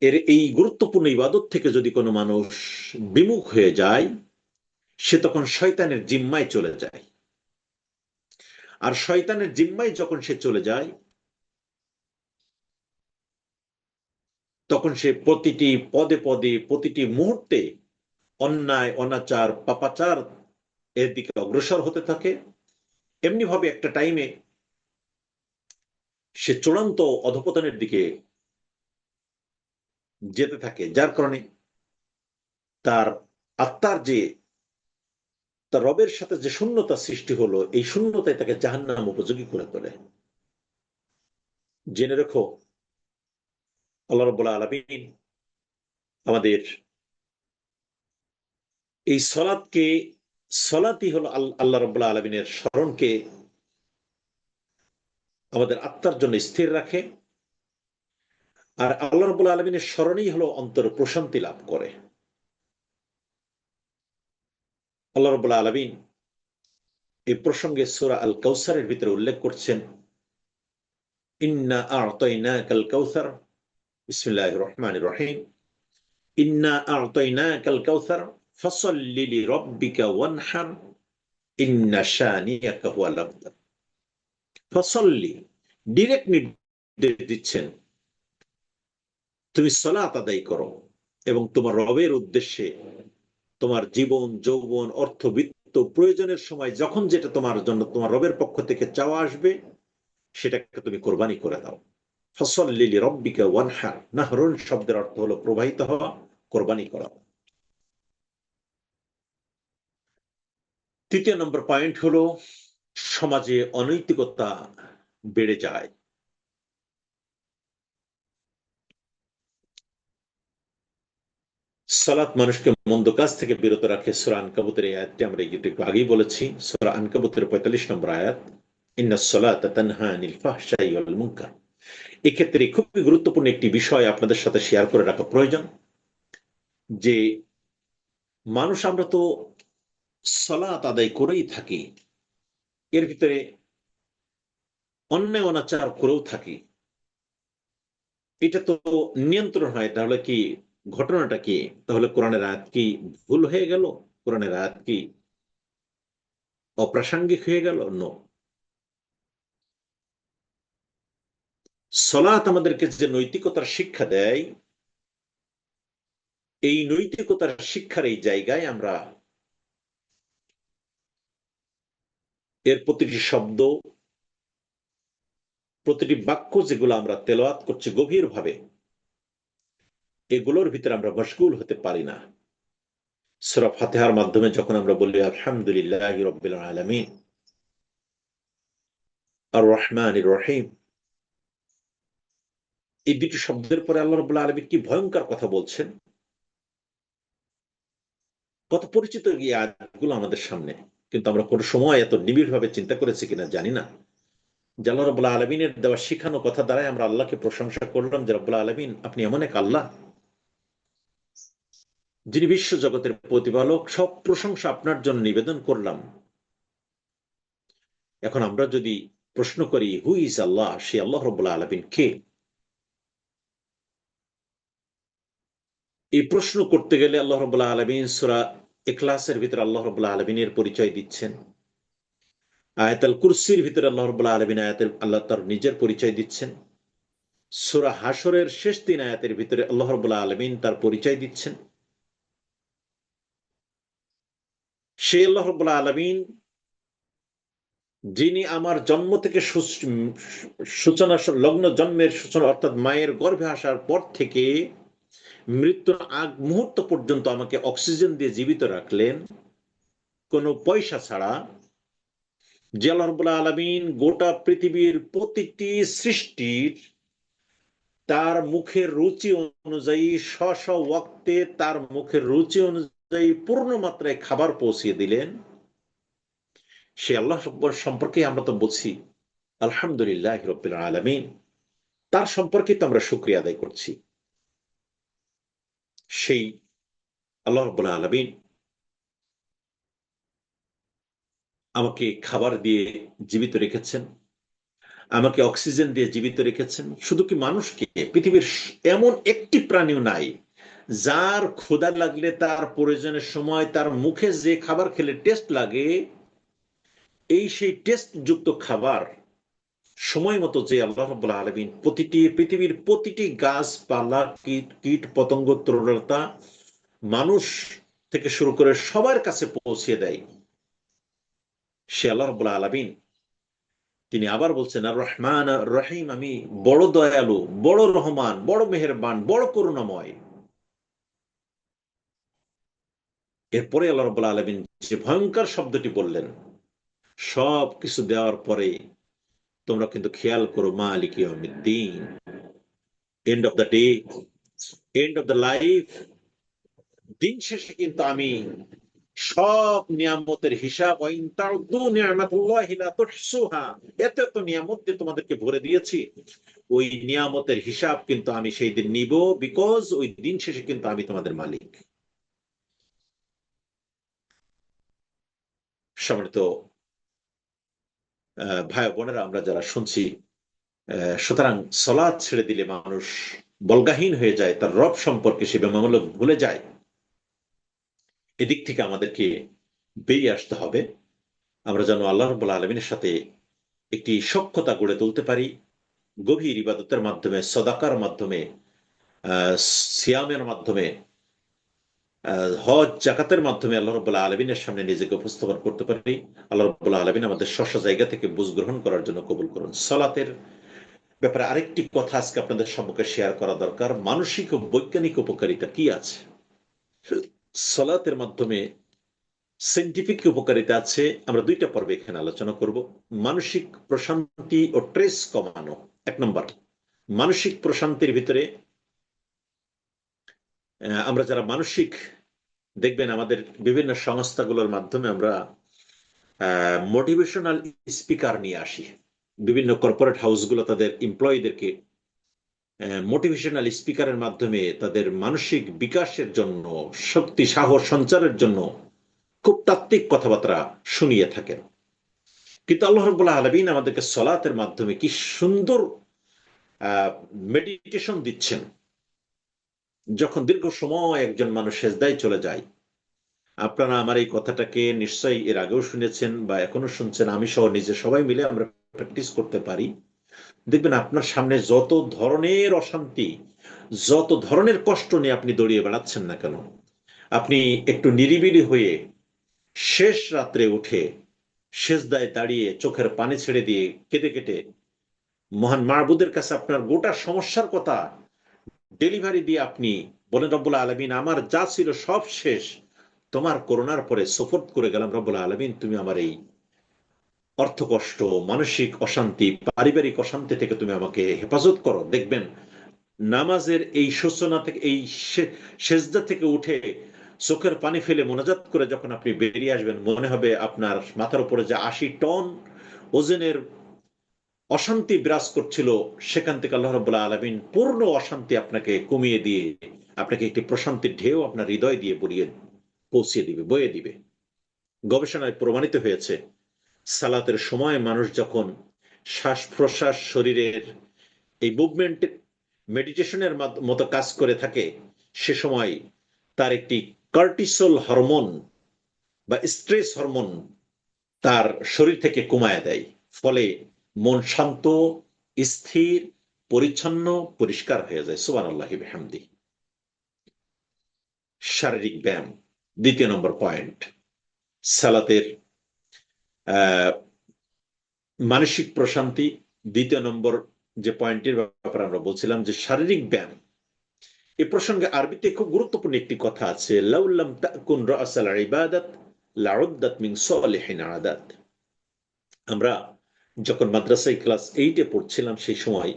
এর এই গুরুত্বপূর্ণ ইবাদত থেকে যদি কোনো মানুষ বিমুখ হয়ে যায়, সে তখন শয়তানের জিম্মায় চলে যায়। আর শয়তানের জিম্মায় যখন সে চলে যায়, তখন সে প্রতিটি পদে পদে প্রতিটি মুহূর্তে অন্যায় অনাচার পাপাচার এর দিকে অগ্রসর হতে থাকে। এমনি ভাবে একটা টাইমে সে চূড়ান্ত অধপতনের দিকে যেতে থাকে, যার কারণে তার আত্মার যে তার রবের সাথে যে শূন্যতা সৃষ্টি হলো, এই শূন্যতায় তাকে জাহান্নাম উপযোগী করে তোলে। জেনে রেখো, আল্লাহ রাব্বুল আলামিন আমাদের এই সলাতই হলো আল্লাহ রাব্বুল আলামিনের স্মরণকে আমাদের আত্মার জন্য স্থির রাখে। আর আল্লাহ রাব্বুল আলামিনের স্মরণেই হলো অন্তর প্রশান্তি লাভ করে। আল্লাহ রাব্বুল আলামিন এই প্রসঙ্গে সূরা আল কাউসারের ভিতরে উল্লেখ করছেন, ইন্না আ'তাইনাকাল কাউসার, বিসমিল্লাহির রহমানির রহিম, ইন্না আ'তাইনাকাল কাউসার ফাসাল্লি লিরাব্বিকা ওয়ানহার ইন্না শানিয়াকা হুয়াল আবতার। ফাসাল্লি, ডাইরেক্ট নির্দেশ দিচ্ছেন, তুমি সালাত আদায় করো এবং তোমার রবের উদ্দেশ্যে তোমার জীবন যৌবন অর্থ মুহূর্ত প্রয়োজনের সময় যখন যেটা তোমার জন্য তোমার রবের পক্ষ থেকে চাওয়া আসবে সেটাকে তুমি কোরবানি করে দাও। ফসল্লি লিরাব্বিকা ওয়ানহার, নাহরুন শব্দের অর্থ হলো প্রবাহিত হওয়া, কোরবানি করা। তৃতীয় নম্বর পয়েন্ট হলো সমাজে অনৈতিকতা বেড়ে যায়। সালাত মানুষকে মন্দ কাজ থেকে বিরত রাখে। সূরা আনকাবুতের এই আয়াতটি আমরা একটু আগেই বলেছি, সূরা আনকাবুতের 45 নম্বর আয়াত, ইন্নাস সালাতা তানহা আনিল ফাহশাই ওয়াল মুনকার। এক্ষেত্রে খুবই গুরুত্বপূর্ণ একটি বিষয় আপনাদের সাথে শেয়ার করে রাখা প্রয়োজন, যে মানুষ আমরা তো সালাত আদায় করেই থাকি, এর ভিতরে অন্যায় অনাচার করেও থাকি। এটা তো নিয়ন্ত্রণ হয়, তাহলে কি ঘটনাটা কি? তাহলে কোরআনের আয়াত কি ভুল হয়ে গেল? কোরআনের আয়াত কি অপ্রাসঙ্গিক হয়ে গেল? নো। সালাত আমাদেরকে যে নৈতিকতার শিক্ষা দেয়, এই নৈতিকতার শিক্ষার এই জায়গায় আমরা এর প্রতিটি শব্দ, প্রতিটি বাক্য যেগুলো আমরা তেলাওয়াত করছি গভীরভাবে, এগুলোর ভিতরে আমরা মশগুল হতে পারি না। সূরা ফাতিহার মাধ্যমে যখন আমরা বলি আলহামদুলিল্লাহি রাব্বিল আলামিন আর রহমানির রহিম, এই দুটি শব্দের পরে আল্লাহ রাব্বুল আলামিন কি ভয়ঙ্কর কথা বলছেন, কত পরিচিত এই আয়াতগুলো আমাদের সামনে, কিন্তু আমরা কোনো সময় এত নিবিড়ভাবে চিন্তা করেছি কিনা জানি না। যে আল্লাহ রাব্বুল আলামিনের দেওয়া শিখানো কথা দ্বারাই আমরা আল্লাহকে প্রশংসা করলাম যে রাব্বুল আলামিন আপনি এমন এক আল্লাহ যিনি বিশ্ব জগতের প্রতিপালক, সব প্রশংসা আপনার জন্য নিবেদন করলাম। এখন আমরা যদি প্রশ্ন করি হু ইজ আল্লাহ, সে আল্লাহ রাব্বুল আলামিন কে, এই প্রশ্ন করতে গেলে আল্লাহ রাব্বুল আলামিন সূরা ইখলাসের ভিতরে আল্লাহ রাব্বুল আলামিনের পরিচয় দিচ্ছেন। আয়াতুল কুরসির ভিতরে আল্লাহ রাব্বুল আলামিন আল্লাহ তার নিজের পরিচয় দিচ্ছেন। সূরা হাশরের শেষ 3 আয়াতের ভিতরে আল্লাহ রাব্বুল আলামিন তার পরিচয় দিচ্ছেন। সে আল্লাহ রাব্বুল আলামিন যিনি আমার জন্ম থেকে সূচনা, লগ্ন জন্মের সূচনা অর্থাৎ মায়ের গর্ভে আসার পর থেকে মৃত্যুর আগ মুহূর্ত পর্যন্ত আমাকে অক্সিজেন দিয়ে জীবিত রাখলেন কোনো পয়সা ছাড়া। যে আল্লাহ রাব্বুল আলামিন গোটা পৃথিবীর প্রতিটি সৃষ্টির তার মুখের রুচি অনুযায়ী স্ব ওয়াক্তে তার মুখের রুচি অনুযায়ী পূর্ণ মাত্রায় খাবার পৌঁছিয়ে দিলেন, সে আল্লাহ সম্পর্কে আমরা তো বলছি আলহামদুলিল্লাহ রাব্বিল আলামিন। তার সম্পর্কে তো আমরা শুকরিয়া আদায় করছি। সেই আল্লাহ রাব্বুল আলামিন আমাকে খাবার দিয়ে জীবিত রেখেছেন, আমাকে অক্সিজেন দিয়ে জীবিত রেখেছেন। শুধু কি মানুষকে, পৃথিবীর এমন একটি প্রাণীও নাই যার ক্ষুধা লাগলে তার প্রয়োজনের সময় তার মুখে যে খাবার খেলে টেস্ট লাগে, এই সেই টেস্ট যুক্ত খাবার সময় মতো যে আল্লাহ রাব্বুল আলামিন পৃথিবীর প্রতিটি গাছপালা, কীট পতঙ্গ, তরুলতা, মানুষ থেকে শুরু করে সবার কাছে পৌঁছে দেয়, সে আল্লাহ রাব্বুল আলামিন তিনি আবার বলছেন আর রহমান আর রহিম, আমি বড় দয়ালু, বড় রহমান, বড় মেহেরবান, বড় করুণাময়। এরপরে আল্লাহ রাব্বুল আলামিন যে ভয়ঙ্কর শব্দটি বললেন, সব কিছু দেওয়ার পরে তোমরা কিন্তু খেয়াল করো মালিক ইয়াউমিদ্দিন, end of the day, end of the life, দিন শেষে কিন্তু আমি সব নিয়ামতের হিসাব, এত এত নিয়ামত দিয়ে তোমাদেরকে ভরে দিয়েছি, ওই নিয়ামতের হিসাব কিন্তু আমি সেই দিন নিব, বিকজ ওই দিন শেষে কিন্তু আমি তোমাদের মালিক। সম্মানিত ভাই বোনেরা, আমরা যারা শুনছি, সুতরাং সালাত ছেড়ে দিলে মানুষ বলগাহীন হয়ে যায়, তার রব সম্পর্কে সে বেমামূলক ভুলে যায়। এদিক থেকে আমাদেরকে বেরিয়ে আসতে হবে। আমরা যেন আল্লাহ রাব্বুল আলামিনের সাথে একটি সখ্যতা গড়ে তুলতে পারি, গভীর ইবাদতের মাধ্যমে, সদাকার মাধ্যমে, সিয়ামের মাধ্যমে, হজ জাকাতের মাধ্যমে আল্লাহ রাব্বুল আলামিনের সামনে নিজেকে উপস্থাপন করতে পারি। আল্লাহ রাব্বুল আলামিন আমাদের স্ব জায়গা থেকে বুঝ গ্রহণ করার জন্য কবুল করুন। সালাতের ব্যাপারে আরেকটি কথা আজকে আপনাদের সম্মুখে শেয়ার করা দরকার। মানসিক ও বৈজ্ঞানিক উপকারিতা কি আছে? সালাতের মাধ্যমে সাইন্টিফিক উপকারিতা আছে। আমরা দুইটা পর্বে এখানে আলোচনা করব। মানসিক প্রশান্তি ও স্ট্রেস কমানো, এক নম্বর। মানসিক প্রশান্তির ভিতরে আমরা যারা মানসিক, দেখবেন আমাদের বিভিন্ন সংস্থাগুলোর মাধ্যমে আমরা মোটিভেশনাল স্পিকার নিয়ে আসি। বিভিন্ন কর্পোরেট হাউসগুলো তাদের এমপ্লয়ীদেরকে মোটিভেশনাল স্পিকারের মাধ্যমে তাদের মানসিক বিকাশের জন্য, শক্তি সাহস সঞ্চারের জন্য খুব তাত্ত্বিক কথাবার্তা শুনিয়ে থাকেন। কিন্তু আল্লাহ রাব্বুল আলামিন আমাদেরকে সলাতের মাধ্যমে কি সুন্দর মেডিটেশন দিচ্ছেন। যখন দীর্ঘ সময় একজন মানুষ সেজদায় চলে যায়, আপনারা আমার এই কথাটাকে নিশ্চয়ই এর আগেও শুনেছেন বা এখনো শুনছেন, আমি সহ নিজে সবাই মিলে আমরা প্র্যাকটিস করতে পারি। দেখবেন আপনার সামনে যত ধরনের অশান্তি, যত ধরনের কষ্ট নিয়ে আপনি দৌড়িয়ে বেড়াচ্ছেন না কেন, আপনি একটু নিরিবিলি হয়ে শেষ রাত্রে উঠে সেজদায় দাঁড়িয়ে চোখের পানি ছেড়ে দিয়ে কেঁদে কেটে মহান মাহবুদের কাছে আপনার গোটা সমস্যার কথা ডেলিভারি দিয়ে আপনি বলেন, রব্বুল আলামিন আমার যা ছিল সব শেষ, তোমার করোনার পরে সুপর্দ করে গেলাম। রব্বুল আলামিন তুমি আমার এই অর্থকষ্ট, মানসিক অশান্তি, পারিবারিক অশান্তি থেকে তুমি আমাকে হেফাজত করো। দেখবেন নামাজের এই সূচনা থেকে, এই সেজদা থেকে উঠে চোখের পানি ফেলে মোনাজাত করে যখন আপনি বেরিয়ে আসবেন, মনে হবে আপনার মাথার উপরে যে 80 টন ওজনের অশান্তি বিরাজ করছিল, সেখান থেকে আল্লাহ রাব্বুল আলামিন পূর্ণ অশান্তি আপনাকে কমিয়ে দিয়ে আপনাকে একটি প্রশান্তির ঢেউ আপনার হৃদয় দিয়ে বলিয়ে পৌঁছিয়ে দিবে, বয়ে দিবে। গবেষণায় প্রমাণিত হয়েছে, সালাতের সময় মানুষ যখন শ্বাস প্রশ্বাস শরীরের এই মুভমেন্ট মেডিটেশনের মতো কাজ করে থাকে, সে সময় তার একটি কর্টিসল হরমোন বা স্ট্রেস হরমোন তার শরীর থেকে কমায় দেয়। ফলে মন শান্ত, স্থির, পরিচ্ছন্ন, পরিষ্কার হয়ে যায়। সুবহানাল্লাহি বিহামদি। শারীরিক ব্যায়াম, দ্বিতীয় নম্বর পয়েন্ট। সালাতের মানসিক প্রশান্তি, দ্বিতীয় নম্বর যে পয়েন্টের ব্যাপারে আমরা বলছিলাম যে শারীরিক ব্যায়াম। এই প্রসঙ্গে আরবিতে খুব গুরুত্বপূর্ণ একটি কথা আছে, লাউল্লাম তাকুন রাসাল ইবাদাত লাউদ্দাত মিন সালিহিন আদাত। আমরা যখন মাদ্রাসায় ক্লাস 8-এ পড়ছিলাম, সেই সময়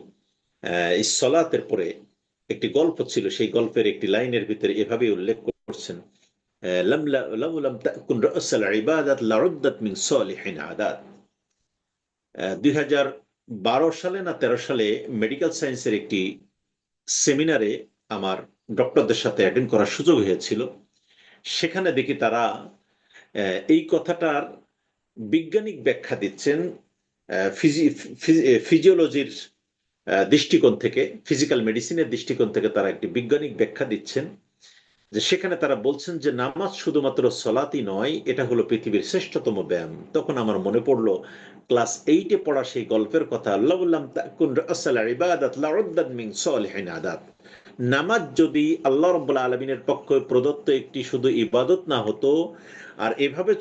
এই সলাতের পরে একটি গল্প ছিল। সেই গল্পের একটি লাইনের ভিতরে এভাবে উল্লেখ করছেন, লাউল্লাম তাকুন রাসাল ইবাদাত লাউদ্দাত মিন সালিহিন আদাত। 2012 সালে না 13 সালে মেডিকেল সায়েন্সের একটি সেমিনারে আমার ডক্টরদের সাথে অ্যাটেন্ড করার সুযোগ হয়েছিল। সেখানে দেখি তারা এই কথাটার বৈজ্ঞানিক ব্যাখ্যা দিচ্ছেন, ফিজিওলজির দৃষ্টিকোণ থেকে, ফিজিক্যাল মেডিসিনের দৃষ্টিকোণ থেকে তারা একটি বৈজ্ঞানিক ব্যাখ্যা দিচ্ছেন। যে সেখানে তারা বলছেন যে নামাজ শুধুমাত্র সলাতই নয়, এটা হলো পৃথিবীর শ্রেষ্ঠতম ব্যায়াম। তখন আমার মনে পড়লো ক্লাস 8-এ পড়া সেই গল্পের কথা, লাউল্লাম তাকুন রাসাল ইবাদাত লাউদ্দাত মিন সালিহিন আদাত। নামাজ যদি আল্লাহ রাব্বুল আলামিনের পক্ষ প্রদত্ত একটি শুধু ইবাদত না হতো, আর এভাবে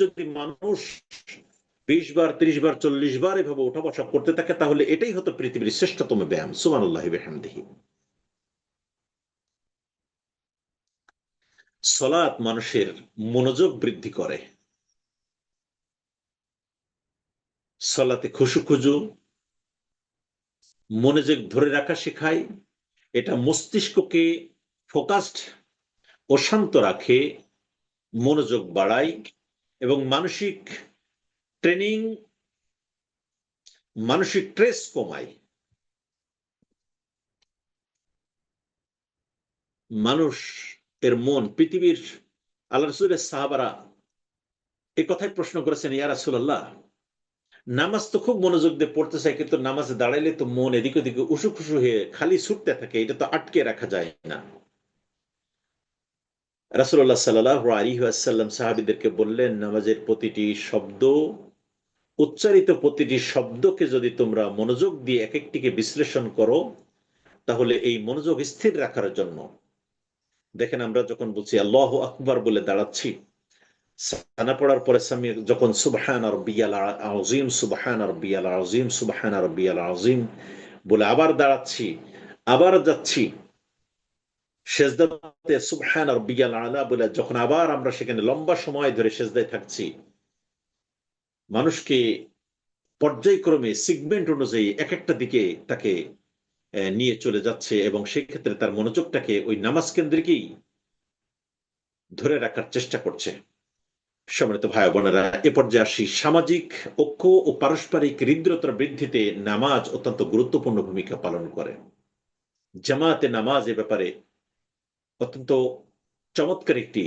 যদি মানুষ 20 বার 30 বার 40 বার এভাবে ওঠা বসা করতে থাকে, তাহলে এটাই হতো পৃথিবীর শ্রেষ্ঠতম ব্যায়াম। সুবহানাল্লাহি বিহামদিহি। সলাত মানুষের মনোযোগ বৃদ্ধি করে, সলাতে খুশু মনোযোগ ধরে রাখা শেখায়, এটা মস্তিষ্ককে ফোকাসড ও শান্ত রাখে, মনোযোগ বাড়ায় এবং মানসিক ট্রেনিং, মানসিক স্ট্রেস কমায়। মানুষ এর মন, পৃথিবীর আল্লাহ রাসূলের সাহাবারা এই কথাই প্রশ্ন করেছেন, ইয়া রাসূলুল্লাহ, নামাজ তো খুব মনোযোগ দিয়ে পড়তে চাই, কিন্তু নামাজে দাঁড়াইলে তো মন এদিক ওদিকে উসু খুশু হয়ে খালি ছুটতে থাকে, এটা তো আটকে রাখা যায় না। রাসূলুল্লাহ সাল্লাল্লাহু আলাইহি ওয়াসাল্লাম সাহাবীদেরকে বললেন, নামাজের প্রতিটি শব্দ, উচ্চারিত প্রতিটি শব্দকে যদি তোমরা মনোযোগ দিয়ে এক একটিকে বিশ্লেষণ করো, তাহলে এই মনোযোগ স্থির রাখার জন্য দেখেন, আমরা যখন বলছি আল্লাহু আকবার বলে দাঁড়াচ্ছি, সানা পড়ার পরে যখন সুবহান রাব্বিয়াল আযীম, সুবহান রাব্বিয়াল আযীম, সুবহান রাব্বিয়াল আযীম বলে আবার দাঁড়াচ্ছি, আবার যাচ্ছি সেজদাতে, সুবহান রাব্বিয়াল আলা বলে যখন আবার আমরা সেখানে লম্বা সময় ধরে সেজদায় থাকছি, মানুষকে পর্যায়ক্রমে সিগমেন্ট অনুযায়ী এক একটা দিকে তাকে নিয়ে চলে যাচ্ছে, এবং সেক্ষেত্রে তার মনোযোগটাকে ওই নামাজ কেন্দ্রিকই ধরে রাখার চেষ্টা করছে। সম্মানিত ভাই বোনেরা, এ পর্যায়ে আসি। সামাজিক ঐক্য ও পারস্পরিক হৃদ্রতার বৃদ্ধিতে নামাজ অত্যন্ত গুরুত্বপূর্ণ ভূমিকা পালন করে। জামাতে নামাজ এ ব্যাপারে অত্যন্ত চমৎকার একটি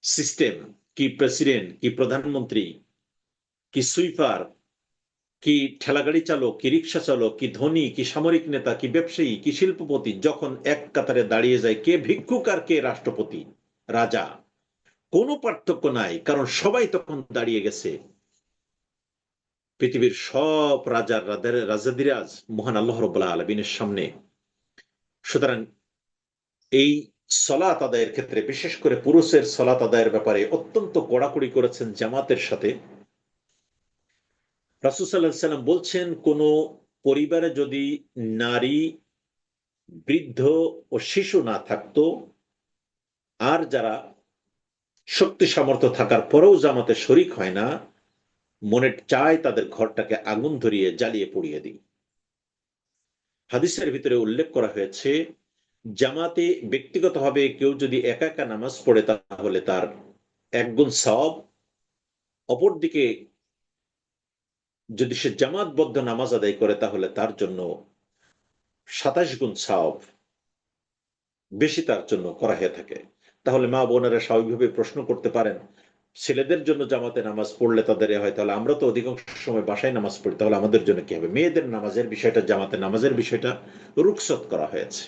সিস্টেম। কি প্রেসিডেন্ট, কি প্রধানমন্ত্রী, কি সুইপার, কি ঠেলাগাড়ি চালক, কি রিক্সা চালক, কি ধনী, কি সামরিক নেতা, কি ব্যবসায়ী, কি শিল্পপতি যখন এক কাতারে দাঁড়িয়ে যায়, কে ভিক্ষুক আর কে রাষ্ট্রপতি, রাজা, কোনো পার্থক্য নাই, কারণ সবাই তখন দাঁড়িয়ে গেছে পৃথিবীর সব রাজাদিরাজ মহান আল্লাহ রাব্বুল আলামিনের সামনে। সুতরাং এই সলাত আদায়ের ক্ষেত্রে, বিশেষ করে পুরুষের সলাত আদায়ের ব্যাপারে অত্যন্ত কড়াকড়ি করেছেন জামাতের সাথে। রাসূল সাল্লাল্লাহু আলাইহি সাল্লাম বলছেন, কোন পরিবারে যদি নারী, বৃদ্ধ ও শিশু না থাকতো, আর যারা শক্তি সামর্থ্য থাকার পরেও জামাতে শরিক হয় না, মনে চায় তাদের ঘরটাকে আগুন ধরিয়ে জ্বালিয়ে পুড়িয়ে দিই। হাদিসের ভিতরে উল্লেখ করা হয়েছে, জামাতে ব্যক্তিগতভাবে কেউ যদি একা একা নামাজ পড়ে তাহলে তার 1 গুণ সওয়াব, অপরদিকে যদি সে জামাতবদ্ধ নামাজ আদায় করে তাহলে তার জন্য 27 গুণ সওয়াব বেশি তার জন্য করা হয়ে থাকে। তাহলে মা বোনেরা স্বাভাবিকভাবে প্রশ্ন করতে পারেন, ছেলেদের জন্য জামাতে নামাজ পড়লে তাদের হয়, তাহলে আমরা তো অধিকাংশ সময় বাসায় নামাজ পড়ি, তাহলে আমাদের জন্য কি হবে? মেয়েদের নামাজের বিষয়টা, জামাতে নামাজের বিষয়টা রুখসত করা হয়েছে।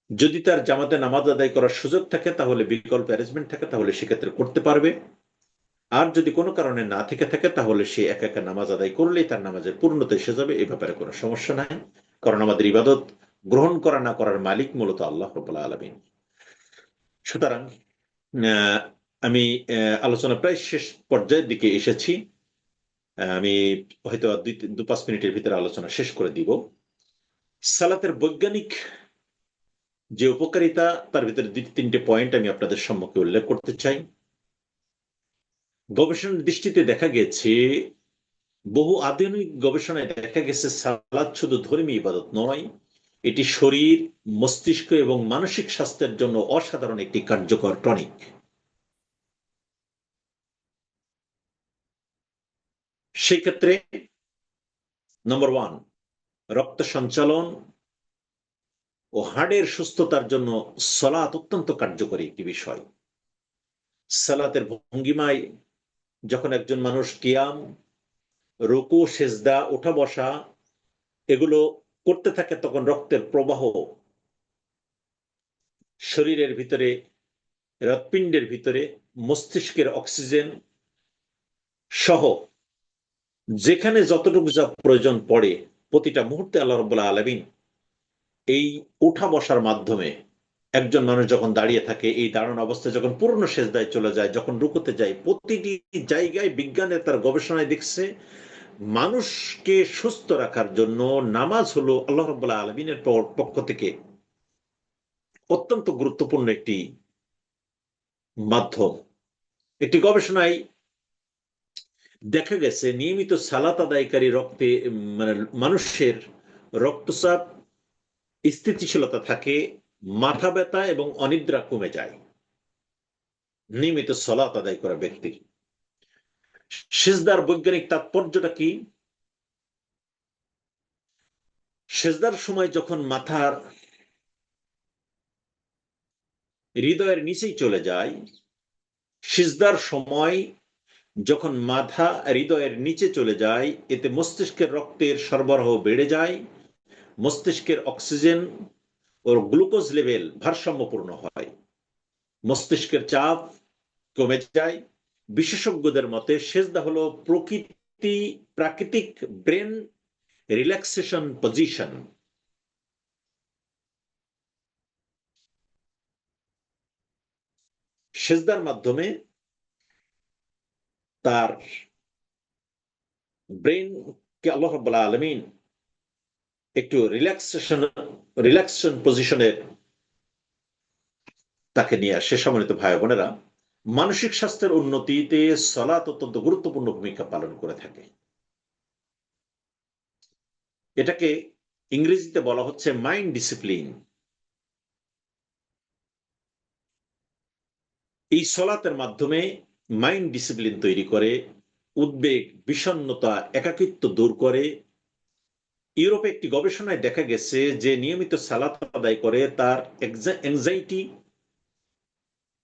যদি তার জামাতে নামাজ আদায় করার সুযোগ থাকে, তাহলে বিকল্প অ্যারেঞ্জমেন্ট থাকে, তাহলে সেক্ষেত্রে করতে পারবে। আর যদি কোনো কারণে না থেকে থাকে, তাহলে সে একা একা নামাজ আদায় করলেই তার নামাজের পূর্ণতা এসে যাবে, এই ব্যাপারে কোনো সমস্যা নাই। কারণ আমাদের ইবাদত গ্রহণ করা না করার মালিক মূলত আল্লাহ রাব্বুল আলামিন। সুতরাং আমি আলোচনা প্রায় শেষ পর্যায়ের দিকে এসেছি। আমি হয়তো 2-5 মিনিটের ভিতরে আলোচনা শেষ করে দিব। সালাতের বৈজ্ঞানিক যে উপকারিতা, তার ভিতরে 2-3টে পয়েন্ট আমি আপনাদের সম্মুখে উল্লেখ করতে চাই। গবেষণার দৃষ্টিতে দেখা গেছে, বহু আধুনিক গবেষণায় দেখা গেছে, সালাত শুধু ধর্মী ইবাদত নয়, এটি শরীর, মস্তিষ্ক এবং মানসিক স্বাস্থ্যের জন্য অসাধারণ একটি কার্যকর টনিক। সেই ক্ষেত্রে নম্বর 1, রক্ত সঞ্চালন ও হাড়ের সুস্থতার জন্য সালাত অত্যন্ত কার্যকরী একটি বিষয়। সালাতের ভঙ্গিমায় যখন একজন মানুষ কিয়াম, রুকু, সেজদা, ওঠা বসা এগুলো করতে থাকে, তখন রক্তের প্রবাহ শরীরের ভিতরে, হৃৎপিণ্ডের ভিতরে, মস্তিষ্কের অক্সিজেন সহ যেখানে যতটুকু যা প্রয়োজন পড়ে, প্রতিটা মুহূর্তে আল্লাহ রাব্বুল আলামিন এই ওঠা বসার মাধ্যমে, একজন মানুষ যখন দাঁড়িয়ে থাকে, এই দাঁড়ানো অবস্থায় যখন পূর্ণ সেজদায় চলে যায়, যখন রুকুতে যায়, প্রতিটি জায়গায় বিজ্ঞানের তার গবেষণায় দেখছে, মানুষকে সুস্থ রাখার জন্য নামাজ হলো আল্লাহ রাব্বুল আলামিনের পক্ষ থেকে অত্যন্ত গুরুত্বপূর্ণ একটি মাধ্যম। একটি গবেষণায় দেখা গেছে, নিয়মিত সালাত আদায়কারী রক্তে মানে মানুষের রক্তচাপ স্থিতিশীলতা থাকে, মাথা ব্যথা এবং অনিদ্রা কমে যায় নিয়মিত সালাত আদায় করা ব্যক্তির। সিজদার বৈজ্ঞানিক তাৎপর্যটা কি? সিজদার সময় যখন মাথার হৃদয়ের নিচেই চলে যায়, সিজদার সময় যখন মাথা হৃদয়ের নিচে চলে যায়, এতে মস্তিষ্কের রক্তের সরবরাহ বেড়ে যায়, মস্তিষ্কের অক্সিজেন ও গ্লুকোজ লেভেল ভারসাম্যপূর্ণ হয়, মস্তিষ্কের চাপ কমে যায়। বিশেষজ্ঞদের মতে সেজদা হলো প্রাকৃতিক ব্রেন রিল্যাক্সেশন পজিশন। সেজদার মাধ্যমে তার ব্রেনকে আল্লাহ রাব্বুল আলামিন একটু রিল্যাক্সেশন পজিশনে তাকে নিয়ে আসে। সম্মানিত ভাই বোনেরা, মানসিক স্বাস্থ্যের উন্নতিতে সালাত অত্যন্ত গুরুত্বপূর্ণ ভূমিকা পালন করে থাকে। এটাকে ইংরেজিতে বলা হচ্ছে মাইন্ড ডিসিপ্লিন। এই সালাতের মাধ্যমে মাইন্ড ডিসিপ্লিন তৈরি করে, উদ্বেগ, বিষণ্ণতা, একাকিত্ব দূর করে। ইউরোপে একটি গবেষণায় দেখা গেছে যে নিয়মিত সালাত আদায় করে তার অ্যাংজাইটি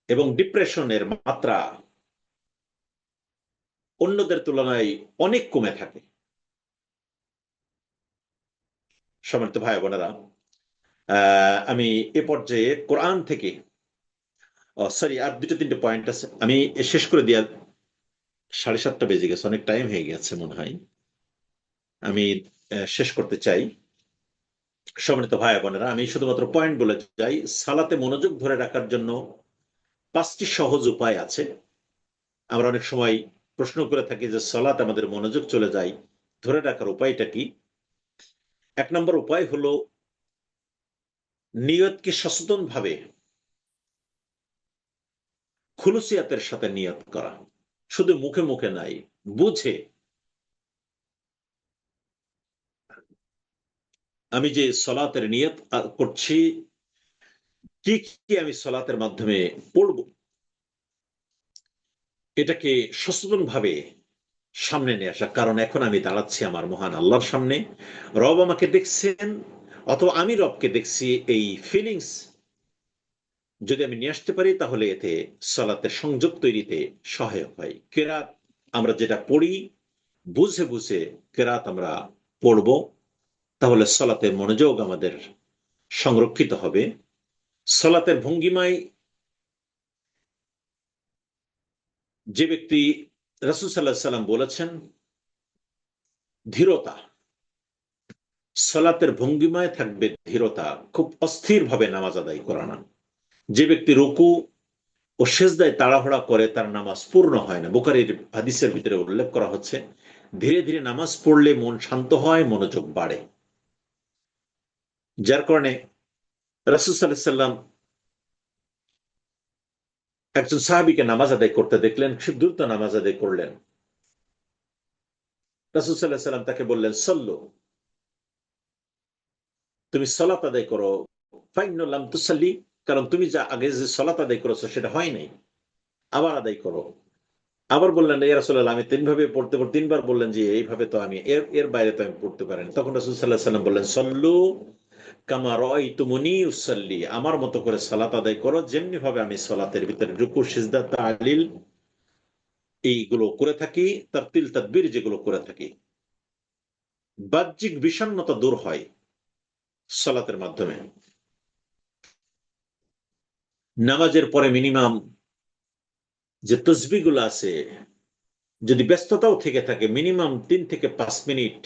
এবং ডিপ্রেশনের মাত্রা অন্যদের তুলনায় অনেক কমে থাকে। সম্মানিত ভাই বোনেরা, আমি এ পর্যায়ে কোরআন থেকে সরি আর দুটো তিনটে পয়েন্ট আছে, আমি শেষ করে দিয়া 7:30 বেজে গেছে, অনেক টাইম হয়ে গেছে মনে হয়। আমি শেষ করতে চাই। সম্মানিত ভাই বোনেরা, আমি শুধুমাত্র পয়েন্ট বলে যাই। সালাতে মনোযোগ ধরে রাখার জন্য 5টি সহজ উপায় আছে। আমরা অনেক সময় প্রশ্ন করে থাকি যে সালাত আমাদের মনোযোগ চলে যায়, ধরে রাখার উপায়টা কি? 1 নম্বর উপায় হলো নিয়তকে সচেতন ভাবে খুলুসিয়াতের সাথে নিয়ত করা, শুধু মুখে মুখে নাই, বুঝে আমি যে সলাতের নিয়ত করছি, কি কি আমি সলাতের মাধ্যমে পড়ব, এটাকে সচেতন ভাবে সামনে নিয়ে আসা। কারণ এখন আমি দাঁড়াচ্ছি আমার মহান আল্লাহর সামনে, রব আমাকে দেখছেন অথবা আমি রবকে দেখছি। এই ফিলিংস যদি আমি নিয়ে আসতে পারি তাহলে এতে সালাতের সংযোগ তৈরিতে সহায়ক হয়। কেরাত আমরা যেটা পড়ি বুঝে বুঝে কেরাত আমরা পড়ব, তাহলে সালাতের মনোযোগ আমাদের সংরক্ষিত হবে। সালাতের ভঙ্গিমায় যে ব্যক্তি, রাসূল সাল্লাল্লাহু আলাইহি সাল্লাম বলেছেন ধীরতা, সালাতের ভঙ্গিমায় থাকবে ধীরতা, খুব অস্থির ভাবে নামাজ আদায় করা না। যে ব্যক্তি রুকু ও সেজদায় তাড়াহুড়া করে তার নামাজ পূর্ণ হয় না। বুখারীর হাদিসের ভিতরে উল্লেখ করা হচ্ছে ধীরে ধীরে নামাজ পড়লে মন শান্ত হয়, মনোযোগ বাড়ে। যার কারণে রাসূল সাল্লাল্লাহু আলাইহি সাল্লাম একজন সাহাবীকে নামাজ আদায় করতে দেখলেন, খুব দ্রুত নামাজ আদায় করলেন। রাসূল সাল্লাল্লাহু আলাইহি সাল্লাম তাকে বললেন, সল্লু, তুমি সালাত আদায় করো, ফাইন্না লাম তুসাল্লি, কারণ তুমি যা আগে যে সালাত আদায় করেছো সেটা হয় নাই, আবার আদায় করো। আবার বললেন, ইয়া রাসূলুল্লাহ, আমি 3 ভাবে পড়তে পড়তে 3 বার বললেন যে এইভাবে তো আমি এর এর বাইরে তো আমি পড়তে পারি না। তখন রাসূল সাল্লাল্লাহু আলাইহি সাল্লাম বললেন, সল্লু কামা রাআইতুমুনি উসাল্লি, আমার মতো করে সালাত আদায় করো যেমনি ভাবে আমি সালাতের ভিতরে রুকু, সিজদা, তাহলিল এইগুলো করে থাকি, তারতিল তাদবির যেগুলো করে থাকি। বাহ্যিক বিষণ্ণতা দূর হয় সালাতের মাধ্যমে। নামাজের পরে মিনিমাম যে তসবিহগুলো আছে, যদি ব্যস্ততাও থেকে থাকে, মিনিমাম 3 থেকে 5 মিনিট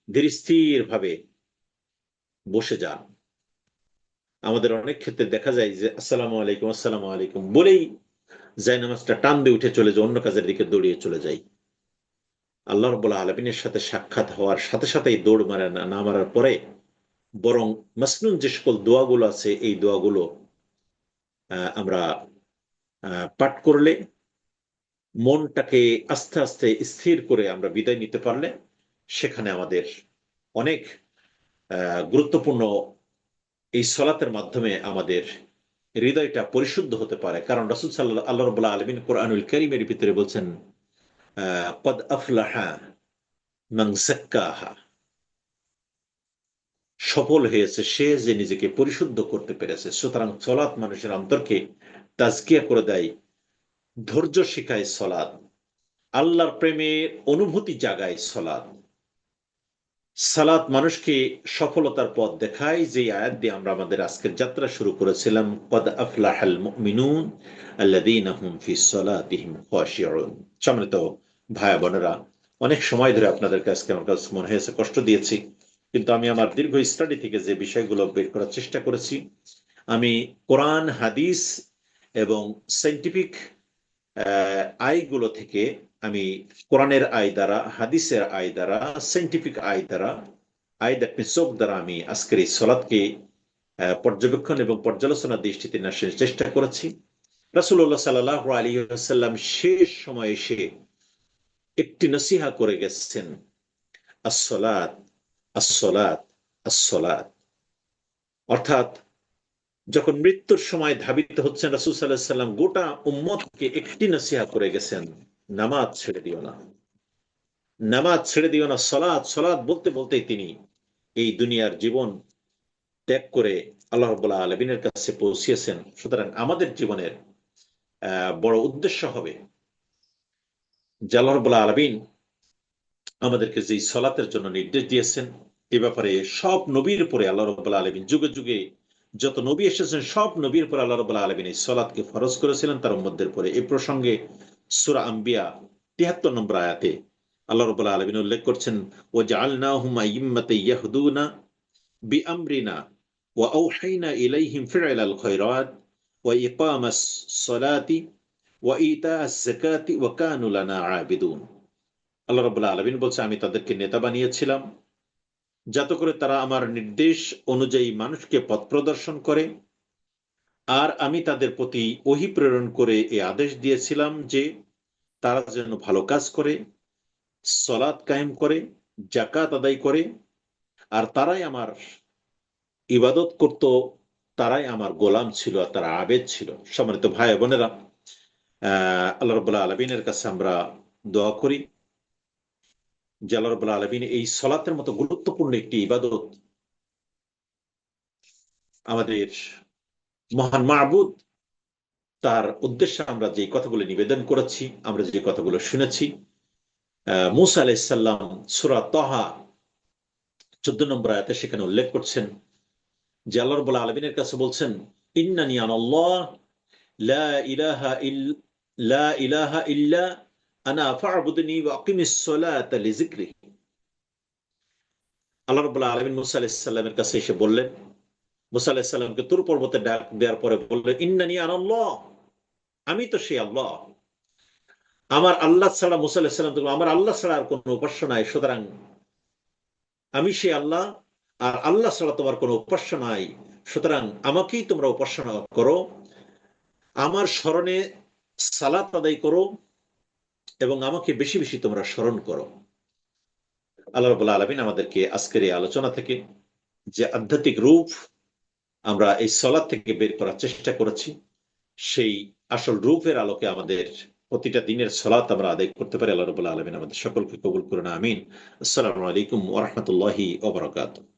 ধীর স্থির ভাবে বসে যান। আমাদের অনেক ক্ষেত্রে দেখা যায় যে আসসালামু আলাইকুম আসসালামু আলাইকুম বলেই যায় নামাজটা টান দিয়ে উঠে চলে যায়, অন্য কাজের দিকে দৌড়িয়ে চলে যাই। আল্লাহ রাব্বুল আলামিনের সাথে সাক্ষাৎ হওয়ার সাথে সাথেই দৌড় মারা না মারার পরে বরং মাসনুন যে সকল দোয়াগুলো আছে এই দোয়াগুলো আমরা পাঠ করলে, মনটাকে আস্তে আস্তে স্থির করে আমরা বিদায় নিতে পারলে সেখানে আমাদের অনেক গুরুত্বপূর্ণ এই সলাতের মাধ্যমে আমাদের হৃদয়টা পরিশুদ্ধ হতে পারে। কারণ রাসূল সাল্লাল্লাহু আল্লাহ রাব্বুল আলামিন কোরআনুল কারীমের ভিতরে বলছেন ক্বাদ আফলাহা মান যাক্কাহা, সফল হয়েছে সে যে নিজেকে পরিশুদ্ধ করতে পেরেছে। সুতরাং সলাত মানুষের অন্তরকে তাজকিয়া করে দেয়, ধৈর্য শিখায় সলাত, আল্লাহর প্রেমের অনুভূতি জাগায় সলাত। সালাত মানুষকে সফলতার পথ দেখায়, যে আয়াত দিয়ে আমরা আমাদের আজকের যাত্রা শুরু করেছিলাম, ক্বাদ আফলাহাল মুমিনুন আল্লাযীনা হুম ফিস সালাতিহিম খাশিউন। সম্মানিত ভাই বোনেরা, অনেক সময় ধরে আপনাদের কাছে আমার কাছে মনে হয়েছে কষ্ট দিয়েছি, কিন্তু আমি আমার দীর্ঘ স্টাডি থেকে যে বিষয়গুলো বের করার চেষ্টা করেছি, আমি কোরআন হাদিস এবং সাইন্টিফিক আয়গুলো থেকে আমি কোরআনের আয় দ্বারা, হাদিসের আয় দ্বারা, সাইন্টিফিক আয় দ্বারা, আয় দ্যাট মিন্স চোখ দ্বারা আমি আজকের এই সলাৎকে পর্যবেক্ষণ এবং পর্যালোচনার দৃষ্টিতে নেওয়ার চেষ্টা করেছি। রাসূলুল্লাহ সাল্লাল্লাহু আলাইহি ওয়াসাল্লাম শেষ সময়ে এসে একটি নসিহা করে গেছেন, আসসালাত আসসালাত আসসালাত। অর্থাৎ যখন মৃত্যুর সময় ধাবিত হচ্ছেন, রাসূল সাল্লাল্লাহু আলাইহি ওয়াসাল্লাম গোটা উম্মতকে একটি নসিহা করে গেছেন, নামাজ ছেড়ে দিও না, নামাজ ছেড়ে দিও না। সালাত সালাত বলতে বলতেই তিনি এই দুনিয়ার জীবন ত্যাগ করে আল্লাহ রাব্বুল আলামিনের কাছে পৌঁছিয়েছেন। সুতরাং আমাদের জীবনের বড় উদ্দেশ্য হবে যে আল্লাহ রাব্বুল আলামিন আমাদেরকে যেই সলাতের জন্য নির্দেশ দিয়েছেন, এ ব্যাপারে সব নবীর উপরে আল্লাহ রাব্বুল আলামিন যুগে যুগে যত নবী এসেছেন সব নবীর উপর আল্লাহ রাব্বুল আলামিন এই সলাতকে ফরজ করেছিলেন তার উম্মতদের উপরে। এই প্রসঙ্গে সূরা আম্বিয়া ৭৩ নম্বর আয়াতে আল্লাহ রাব্বুল আলামিন উল্লেখ করছেন, ওয়াজআলনাহুম আইম্মাতান ইয়াহদুনা বিআমরিনা ওয়া আওহাইনা ইলাইহিম ফি'লাল খায়রাত ওয়া ইকামাস সালাতি ওয়া ইতাআজ যাকাতি ওয়া কানু লানা আবিদুন। আল্লাহ রাব্বুল আলামিন বলছে, আমি তাদেরকে নেতা বানিয়েছিলাম যাতে করে তারা আমার নির্দেশ অনুযায়ী মানুষকে পথ প্রদর্শন করে, আর আমি তাদের প্রতি ওহী প্রেরণ করে এই আদেশ দিয়েছিলাম যে তারা যেন ভালো কাজ করে, সলাত কায়েম করে, যাকাত আদায় করে, আর তারাই আমার ইবাদত করত, তারাই আমার গোলাম ছিল, আর তারা আবেদ ছিল। সম্মানিত ভাই বোনেরা, আল্লাহ রাব্বুল আলামিনের কাছে আমরা দোয়া করি যে আল্লাহ রাব্বুল আলামিন এই সলাতের মতো গুরুত্বপূর্ণ একটি ইবাদত আমাদের মহান মাবুদ তার উদ্দেশ্যে আমরা যে কথাগুলো নিবেদন করেছি, আমরা যে কথাগুলো শুনেছি, মূসা আলাইহিস সালাম সূরা তাহা 14 নম্বর আয়াতে সেখানে উল্লেখ করছেন যে আল্লাহ রাব্বুল আলামিনের কাছে বলছেন, ইন্নানি আনাল্লাহ লা ইলাহা লা ইলাহা ইল্লা আনা ফা'বুদনি ওয়া আকিমিস সালাতা লিযিকরি। আল্লাহ রাব্বুল আলামিন মূসা আলাইহিস সালামের কাছে এসে বললেন, মূসা আলাইহিস সালামকে তুর পর্বতে ডাক দেওয়ার পরে বললেন, ইন্নানি আনাল্লাহ, আমি তো সেই আল্লাহ, আমার আল্লাহ ছাড়া, মূসা আলাইহিস সালাম তো আমার আল্লাহ ছাড়া আর কোনো উপাস্য নাই, সুতরাং আমি সেই আল্লাহ, আর আল্লাহ ছাড়া তোমার কোনো উপাস্য নাই, সুতরাং আমাকেই তোমরা উপাসনা করো, আমার স্মরণে সালাত আদায় করো এবং আমাকে বেশি বেশি তোমরা স্মরণ করো। আল্লাহ রাব্বুল আলামিন আমাদেরকে আজকের এই আলোচনা থেকে যে আধ্যাত্মিক রূপ আমরা এই সালাত থেকে বের করার চেষ্টা করেছি, সেই আসল রূপের আলোকে আমাদের প্রতিটা দিনের সালাত আমরা আদায় করতে পারি। আল্লাহ রাব্বুল আলামিন আমাদের সকলকে কবুল করুন, আমিন। আসসালামু আলাইকুম ওয়া রাহমাতুল্লাহি ওয়া বারাকাতুহু।